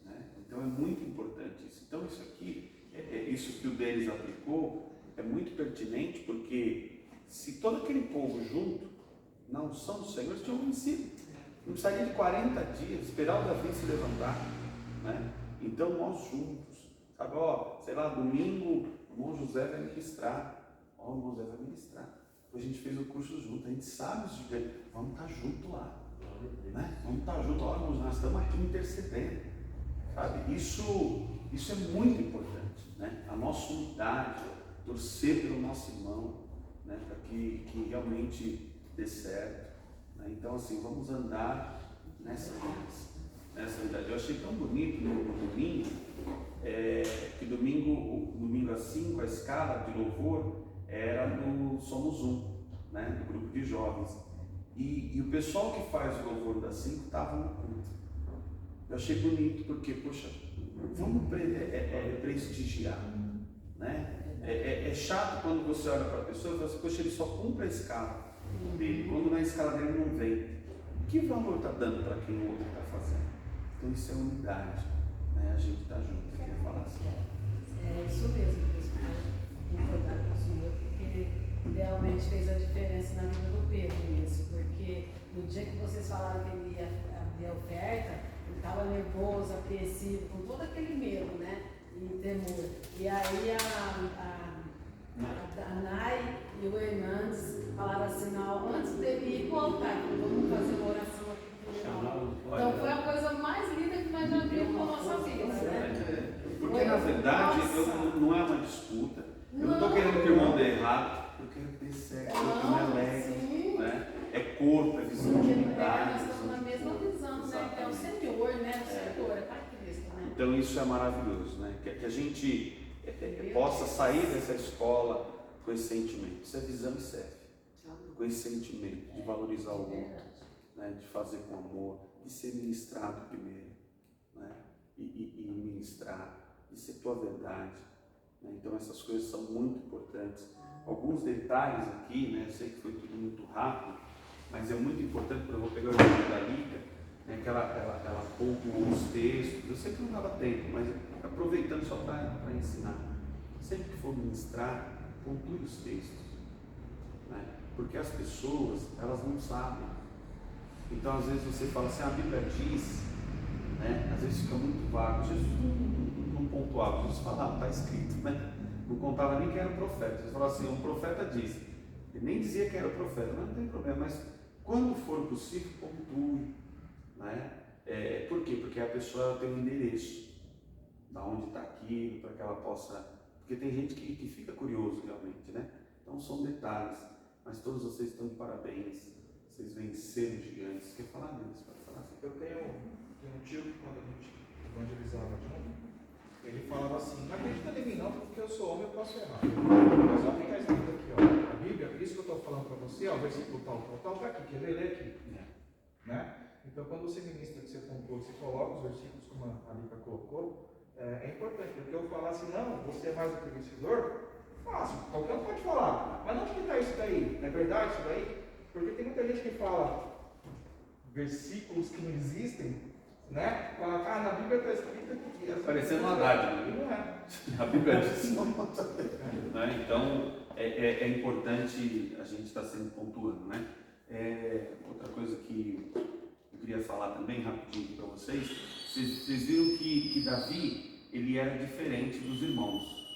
né? Então é muito importante isso. Então isso aqui, isso que o Denis aplicou, é muito pertinente, porque se todo aquele povo junto, na unção do Senhor, eles tinham vencido. Não precisaria de 40 dias, esperar o Davi se levantar, né? Então nós juntos, sabe, sei lá, domingo o irmão José vai ministrar, o irmão José vai ministrar. Depois a gente fez o curso junto, a gente sabe os gigantes, vamos estar junto lá, né? Vamos estar junto lá, nós estamos aqui intercedendo, sabe? Isso é muito importante, né? A nossa unidade, torcer pelo nosso irmão, né? Para que realmente dê certo, né? Então assim, vamos andar nessa unidade. Eu achei tão bonito no domingo, que domingo às 5, a escala de louvor era no Somos Um, né? Do grupo de jovens. E o pessoal que faz o louvor das 5 estava no culto. Eu achei bonito porque, poxa, vamos prestigiar, né? É chato quando você olha para a pessoa e fala assim, poxa, ele só cumpre a escala dele, quando na escala dele não vem. Que valor está dando para quem o outro está fazendo? Então isso é unidade, né? A gente está junto. Eu queria falar assim. É isso mesmo, pessoal. Concordar com o senhor, porque realmente fez a diferença na vida do Pedro mesmo, porque no dia que vocês falaram que ele ia abrir a oferta, ele estava nervoso, apreensivo, com todo aquele medo, né? E temor. E aí a Nai e o Hernandes falaram assim, não, antes dele ir para o altar, vamos fazer uma oração aqui pro irmão. Então foi a coisa mais linda que nós já vimos na nossa vida, né? Porque na verdade não é uma disputa, eu não estou querendo que o irmão dê errado, eu quero que dê certo, eu que me alegre, né? É corpo, é visão de unidade. Nós estamos na mesma visão, né? É o Senhor, né? O Senhor, é para Cristo, né? Então isso é maravilhoso, né? Que a gente possa sair dessa escola com esse sentimento. Isso é visão e serve. Com esse sentimento de valorizar o outro, né? De fazer com amor, de ser ministrado primeiro, né? E ministrar, de ser tua verdade, né? Então essas coisas são muito importantes. Alguns detalhes aqui, né? Eu sei que foi tudo muito rápido, mas é muito importante, porque eu vou pegar o exemplo da Liga, né? Que ela poupou os textos. Eu sei que não dava tempo, mas aproveitando só para ensinar. Sempre que for ministrar, conclui os textos, né? Porque as pessoas, elas não sabem. Então às vezes você fala assim, a Bíblia diz, né? Às vezes fica muito vago. Jesus não pontuava, Jesus falava, está escrito, né? Não contava nem quem era o profeta. Jesus falava assim, um profeta disse. Ele nem dizia que era o profeta, mas não tem problema. Mas quando for possível, pontue, né? Por quê? Porque a pessoa ela tem um endereço, da onde está aquilo, para que ela possa... Porque tem gente que fica curioso realmente, né? Então são detalhes, mas todos vocês estão de parabéns, vocês venceram gigantes. Quer falar deles? Pode falar assim. Eu tenho um tio que quando a gente evangelizava junto, ele falava assim, não acredita em mim não, porque eu sou homem, eu posso errar. Mas olha o que está escrito aqui, ó. A Bíblia isso que eu estou falando para você, ó, versículo tal, está aqui, quer ler aqui. Né? Então, quando você ministra, que você compôs, você coloca os versículos, como a Alica colocou, é importante, porque eu falar assim, não, você é mais do que vencedor, fácil, qualquer um pode falar, mas não explicar isso daí, não é verdade isso daí? Porque tem muita gente que fala versículos que não existem, né? Fala, na Bíblia está escrito que... Parecendo uma dádiva, né? Não é. A Bíblia diz. Né? Então, é importante a gente estar sempre pontuando, né? Outra coisa que eu queria falar também, rapidinho para vocês, vocês viram que Davi, ele era diferente dos irmãos,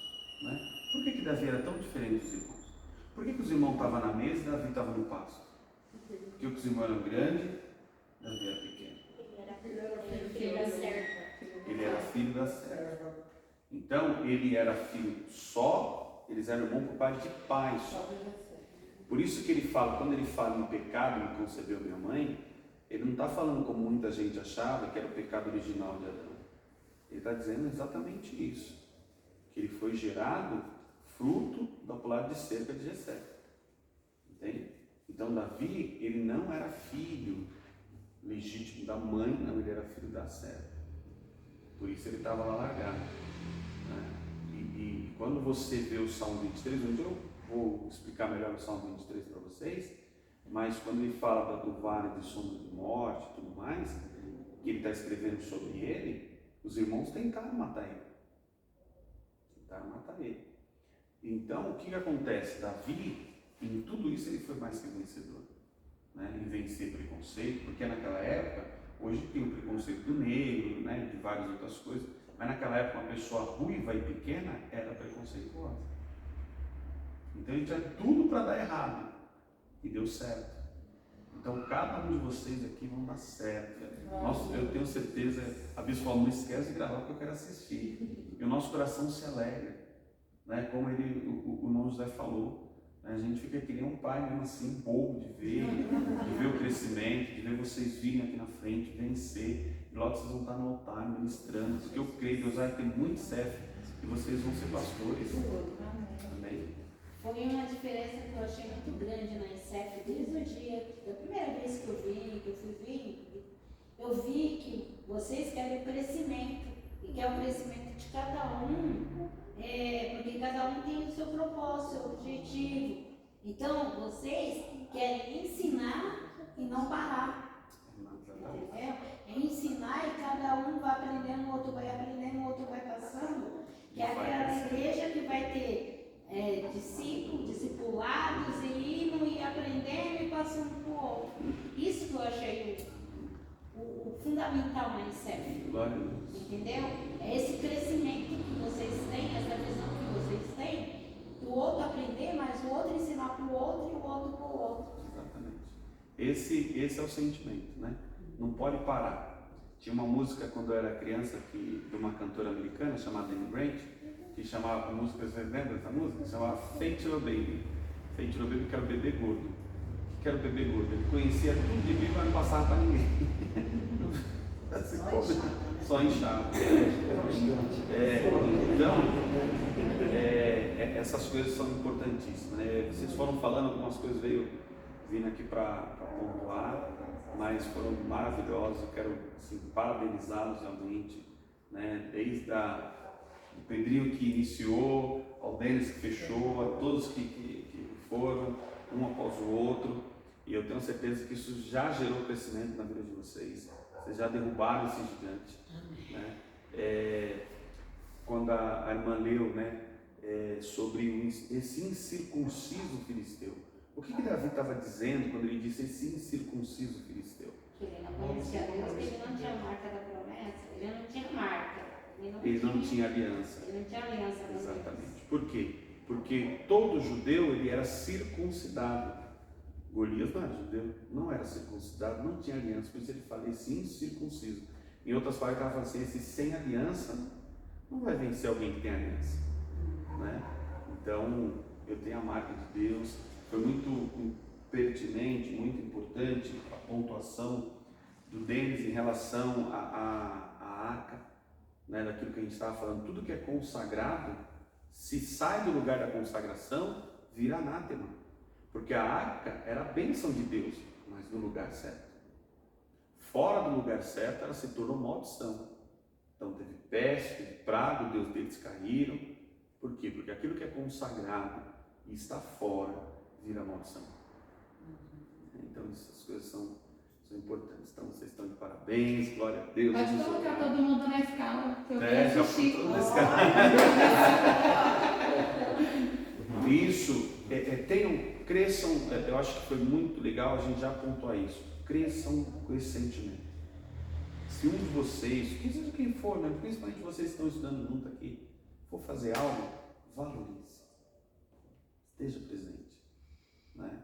né? Por que Davi era tão diferente dos irmãos? Por que os irmãos estavam na mesa e Davi estava no pasto? Porque os irmãos eram grandes, Davi era pequeno. Ele era filho da serva. Então, ele era filho só, eles eram irmãos por parte de pai só. Por isso que ele fala, quando ele fala em pecado, me concebeu minha mãe, ele não está falando como muita gente achava, que era o pecado original de Adão. Ele está dizendo exatamente isso. Que ele foi gerado fruto da pular de cerca de Jessé. Entende? Então, Davi, ele não era filho legítimo da mãe, não, ele era filho da serva. Por isso ele estava lá largado. Né? E quando você vê o Salmo 23, onde eu vou explicar melhor o Salmo 23 para vocês, mas quando ele fala do vale de sombra de morte e tudo mais, que ele está escrevendo sobre ele, os irmãos tentaram matar ele. Então, o que acontece? Davi, em tudo isso, ele foi mais que vencedor. Né? Em vencer preconceito, porque naquela época, hoje tem o preconceito do negro, né? De várias outras coisas, mas naquela época uma pessoa ruiva e pequena era preconceituosa. Então ele tinha tudo para dar errado e deu certo. Então cada um de vocês aqui vão dar certo. Nossa, eu tenho certeza, a bispo falou, não esquece de gravar porque eu quero assistir. E o nosso coração se alegra, né? Como o irmão José falou. A gente fica que nem um pai mesmo assim, bobo de ver o crescimento, de ver vocês virem aqui na frente, vencer, e logo vocês vão estar no altar ministrando, porque eu creio, Deus vai ter muito CEF e vocês vão ser pastores. Amém? Foi uma diferença que eu achei muito grande na ICEF desde o dia, da primeira vez que eu fui vir, eu vi que vocês querem o crescimento, e que é o crescimento de cada um. Porque cada um tem o seu propósito, seu objetivo. Então, vocês querem ensinar e não parar. Entendeu? É ensinar e cada um vai aprendendo, o outro vai aprendendo, o outro vai passando. Que é aquela igreja que vai ter discipulados e indo e aprendendo e passando para o outro. Isso que eu achei o fundamental na ICEF. Entendeu? É esse crescimento que vocês têm, essa visão que vocês têm, do outro aprender, mas o outro ensinar para o outro e o outro para o outro. Exatamente. Esse é o sentimento, né? Não pode parar. Tinha uma música quando eu era criança de uma cantora americana chamada Amy Grant, que chamava a música, você lembra dessa música? Chamava Faith Your Baby. Faith Your Baby, que era o bebê gordo. O que era o bebê gordo? Ele conhecia tudo de Bíblia, mas não passava para ninguém. Só inchava. Então, essas coisas são importantíssimas. Né? Vocês foram falando, algumas coisas vindo aqui para pontuar, mas foram maravilhosos. Eu quero assim, parabenizá-los realmente, né? Desde o Pedrinho que iniciou, ao Denis que fechou, a todos que foram, um após o outro. E eu tenho certeza que isso já gerou crescimento na vida de vocês. Vocês já derrubaram esse gigante. Né? Quando a irmã leu, né, sobre esse incircunciso filisteu. O que Davi estava dizendo quando ele disse esse incircunciso filisteu? Que ele não conhecia Deus, que ele não tinha marca da promessa, ele não tinha marca. Ele não tinha aliança. Ele não tinha aliança com Deus. Exatamente. Por quê? Porque todo judeu ele era circuncidado. Golias não era judeu, não era circuncidado, não tinha aliança, por isso ele fala esse incircunciso. Em outras palavras, ele fala assim, esse sem aliança não vai vencer alguém que tem aliança. Né? Então, eu tenho a marca de Deus. Foi muito pertinente, muito importante a pontuação do Denis em relação à arca, né, daquilo que a gente estava falando. Tudo que é consagrado, se sai do lugar da consagração, vira anátema. Porque a arca era a bênção de Deus, mas no lugar certo. Fora do lugar certo, ela se tornou maldição. Então teve peste, teve praga, os deuses deles caíram. Por quê? Porque aquilo que é consagrado e está fora, vira maldição. Então essas coisas são importantes. Então vocês estão de parabéns, glória a Deus. Pode colocar todo mundo na escala, que eu já quero assistir. pôs na escala. Isso, cresçam, eu acho que foi muito legal, a gente já apontou a isso. Cresçam com esse sentimento. Se um de vocês, que seja quem for, mas principalmente vocês que estão estudando junto aqui, for fazer algo, valorize. Esteja presente. Né?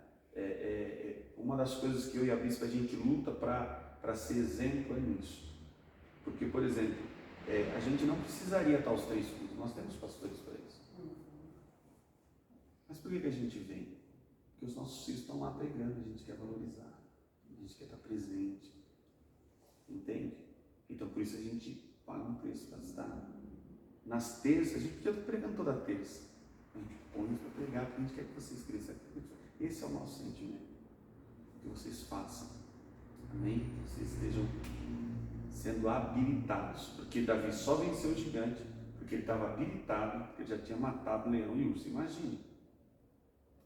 Uma das coisas que eu e a Bispa a gente luta para ser exemplo é nisso. Porque, por exemplo, a gente não precisaria estar os 3 cultos, nós temos pastores para isso. Mas por que a gente vem? Porque os nossos filhos estão lá pregando, a gente quer valorizar, a gente quer estar presente. Entende? Então por isso a gente paga um preço para estar. Nas terças, a gente podia estar pregando toda terça. A gente põe para pregar, porque a gente quer que vocês cresçam. Esse é o nosso sentimento. Que vocês façam. Amém? Que vocês estejam sendo habilitados. Porque Davi só venceu o gigante porque ele estava habilitado, porque ele já tinha matado leão e urso. Imagine.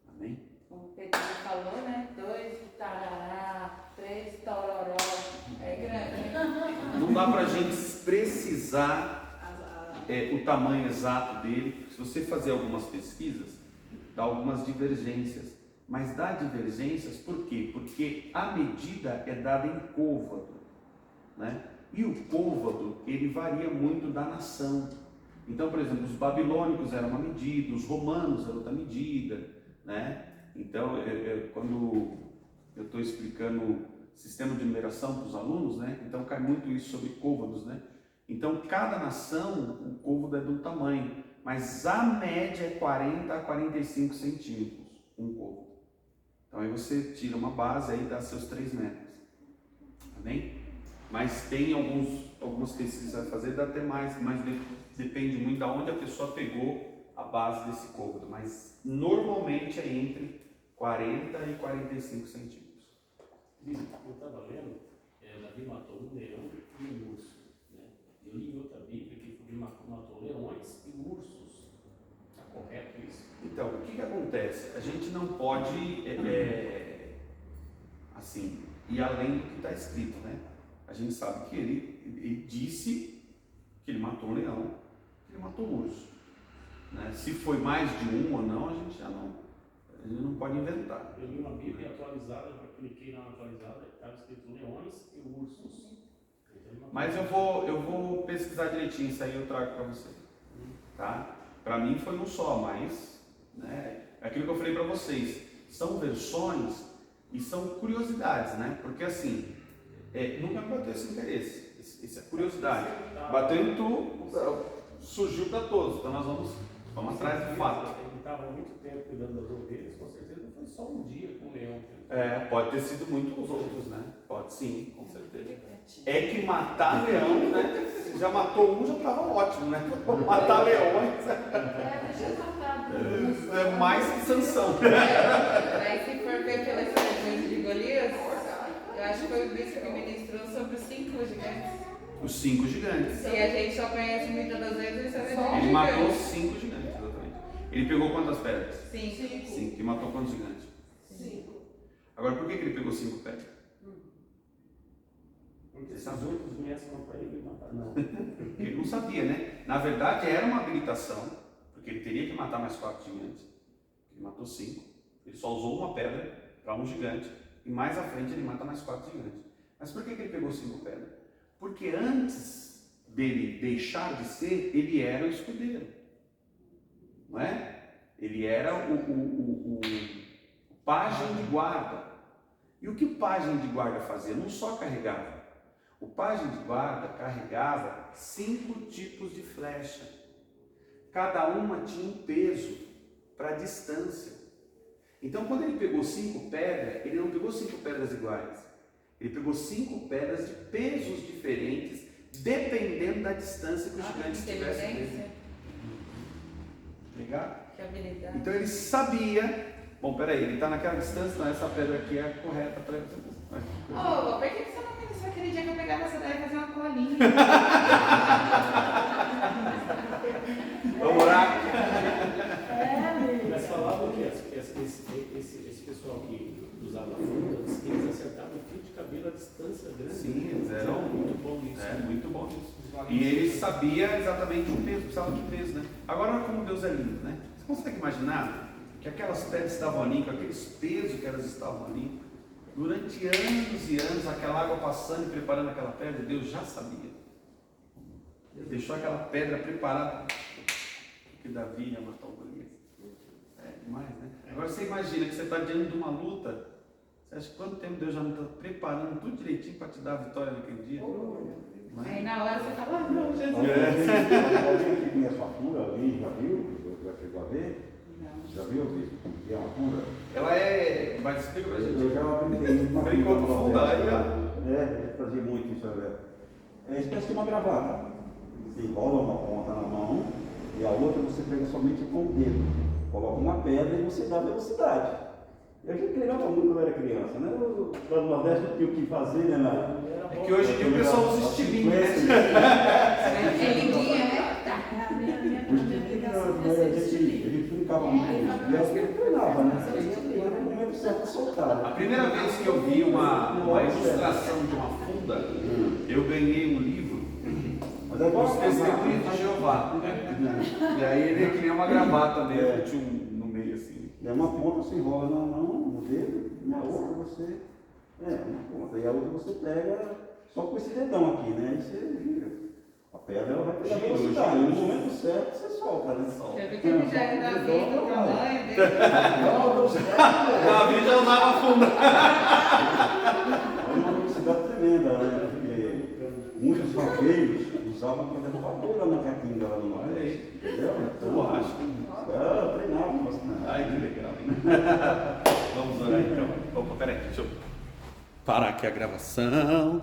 Amém? O Pedro falou, né? 2 tarará, 3 tororó. É grande. Não dá para a gente precisar o tamanho exato dele. Se você fazer algumas pesquisas, dá algumas divergências. Mas dá divergências por quê? Porque a medida é dada em côvado, né? E o côvado, ele varia muito da nação. Então, por exemplo, os babilônicos eram uma medida, os romanos eram outra medida, né? Então, quando eu estou explicando o sistema de numeração para os alunos, né? Então cai muito isso sobre côvados, né? Então, cada nação, o côvado é de um tamanho, mas a média é 40 a 45 centímetros, um côvado. Então, aí você tira uma base aí, dá seus 3 metros. Amém? Mas tem algumas pesquisas a fazer, dá até mais, mas depende muito de onde a pessoa pegou a base desse côvado. Mas, normalmente, é entre 40 e 45 centímetros. Eu estava lendo, Davi matou um leão e um urso. Eu li em outra Bíblia que ele matou leões e ursos. Está correto isso? Então, o que acontece? A gente não pode, assim, ir além do que está escrito, né? A gente sabe que ele disse que ele matou um leão, que ele matou um urso. Né? Se foi mais de um ou não, a gente não pode inventar. Eu li uma Bíblia atualizada, eu cliquei na atualizada, estava escrito leões e ursos. Mas eu vou pesquisar direitinho, isso aí eu trago para você, tá? Para mim foi um só, mas, né, aquilo que eu falei para vocês, são versões e são curiosidades, né? Porque assim, nunca me bateu esse interesse, essa curiosidade. Bateu em tu, surgiu para todos, então nós vamos atrás do fato. Ele estava muito tempo cuidando das ovelhas, com certeza não foi só um dia com o leão. Pode ter sido muitos outros, né? Pode sim, com certeza. É que matar leão, né? Se já matou um, já estava ótimo, né? Matar leões é mais que Sansão. Aí se for ver pelas tradições de Golias, eu acho que foi o bispo que ministrou sobre os 5 gigantes. Os 5 gigantes. E a gente só conhece muitas das vezes ele sabe de Ele matou 5 gigantes, exatamente. Ele pegou quantas pedras? 5. 5. E matou quantos gigantes? 5. Agora, por que ele pegou 5 pedras? Porque se os outros viessem para ele matar, não. Ele não sabia, né? Na verdade, era uma habilitação, porque ele teria que matar mais 4 gigantes. Ele matou 5. Ele só usou uma pedra para um gigante. E mais à frente ele mata mais 4 gigantes. Mas por que ele pegou 5 pedras? Porque antes dele deixar de ser, ele era o escudeiro. Não é? Ele era o pajem de guarda. E o que o pajem de guarda fazia? Não só carregava. O pajem de guarda carregava 5 tipos de flecha. Cada uma tinha um peso para a distância. Então, quando ele pegou 5 pedras, ele não pegou 5 pedras iguais. Ele pegou 5 pedras de pesos diferentes, dependendo da distância que o gigante estivesse dele. Legal? Que habilidade. Então ele sabia Bom, peraí, ele está naquela distância, não, essa pedra aqui é a correta para ele. Ô, por que você não pensou aquele dia que eu pegava essa daí e fazer uma colinha? Vamos orar? Mas falavam que esse pessoal que usava fundas, eles acertavam o fio de cabelo à distância grande. Sim, eles eram muito bom nisso. É, muito bom nisso. E ele sabia exatamente o peso, precisava de peso, né? Agora, olha como Deus é lindo, né? Você consegue imaginar que aquelas pedras estavam ali, com aqueles pesos que elas estavam ali, durante anos e anos, aquela água passando e preparando aquela pedra, Deus já sabia. Ele deixou aquela pedra preparada, que Davi ia matar o Golias. É demais, né? Agora você imagina que você está diante de uma luta, você acha que quanto tempo Deus já não está preparando tudo direitinho para te dar a vitória naquele dia? Aí na hora você fala, ah, não, Jesus. Alguém que conhece uma cura ali, já viu? Já chegou a ver? Não. Já viu que é uma cura? Ela é. Vai explicar pra gente. Eu já aprendi uma Brincou com funda, aí eu fazia muito isso, é uma espécie de uma gravata. Você enrola uma ponta na mão e a outra você pega somente com o dedo. Coloca uma pedra e você dá velocidade. Eu já treinava muito quando era criança, né? Lá no Nordeste eu tinha o que fazer, né? É que hoje em dia o pessoal usa estilingue, né? É lindinha, né? A minha A gente brincava muito isso. E eu treinava, né? Era o momento certo de soltar. A primeira vez que eu vi uma ilustração de uma funda, eu ganhei um livro, Mas é igual Os Testemunhos de Jeová. E aí ele é que nem uma gravata mesmo, tinha no meio assim. É uma ponta você enrola na mão, no dedo, e a outra você. Uma ponta. E a outra você pega só com esse dedão aqui, né? Aí você gira. A pedra ela vai pegar velocidade. No momento certo você solta, né? Eu vi que ele já é da vida, do tamanho dele. Davi já usava funda. É uma velocidade tremenda, né? Porque muitos vaqueiros usavam para derrubar toda na catinga lá no Nordeste. Entendeu? Eu acho. Treinava bastante. Ai, que legal, hein? Vamos orar então. Opa, peraí, deixa eu parar aqui a gravação.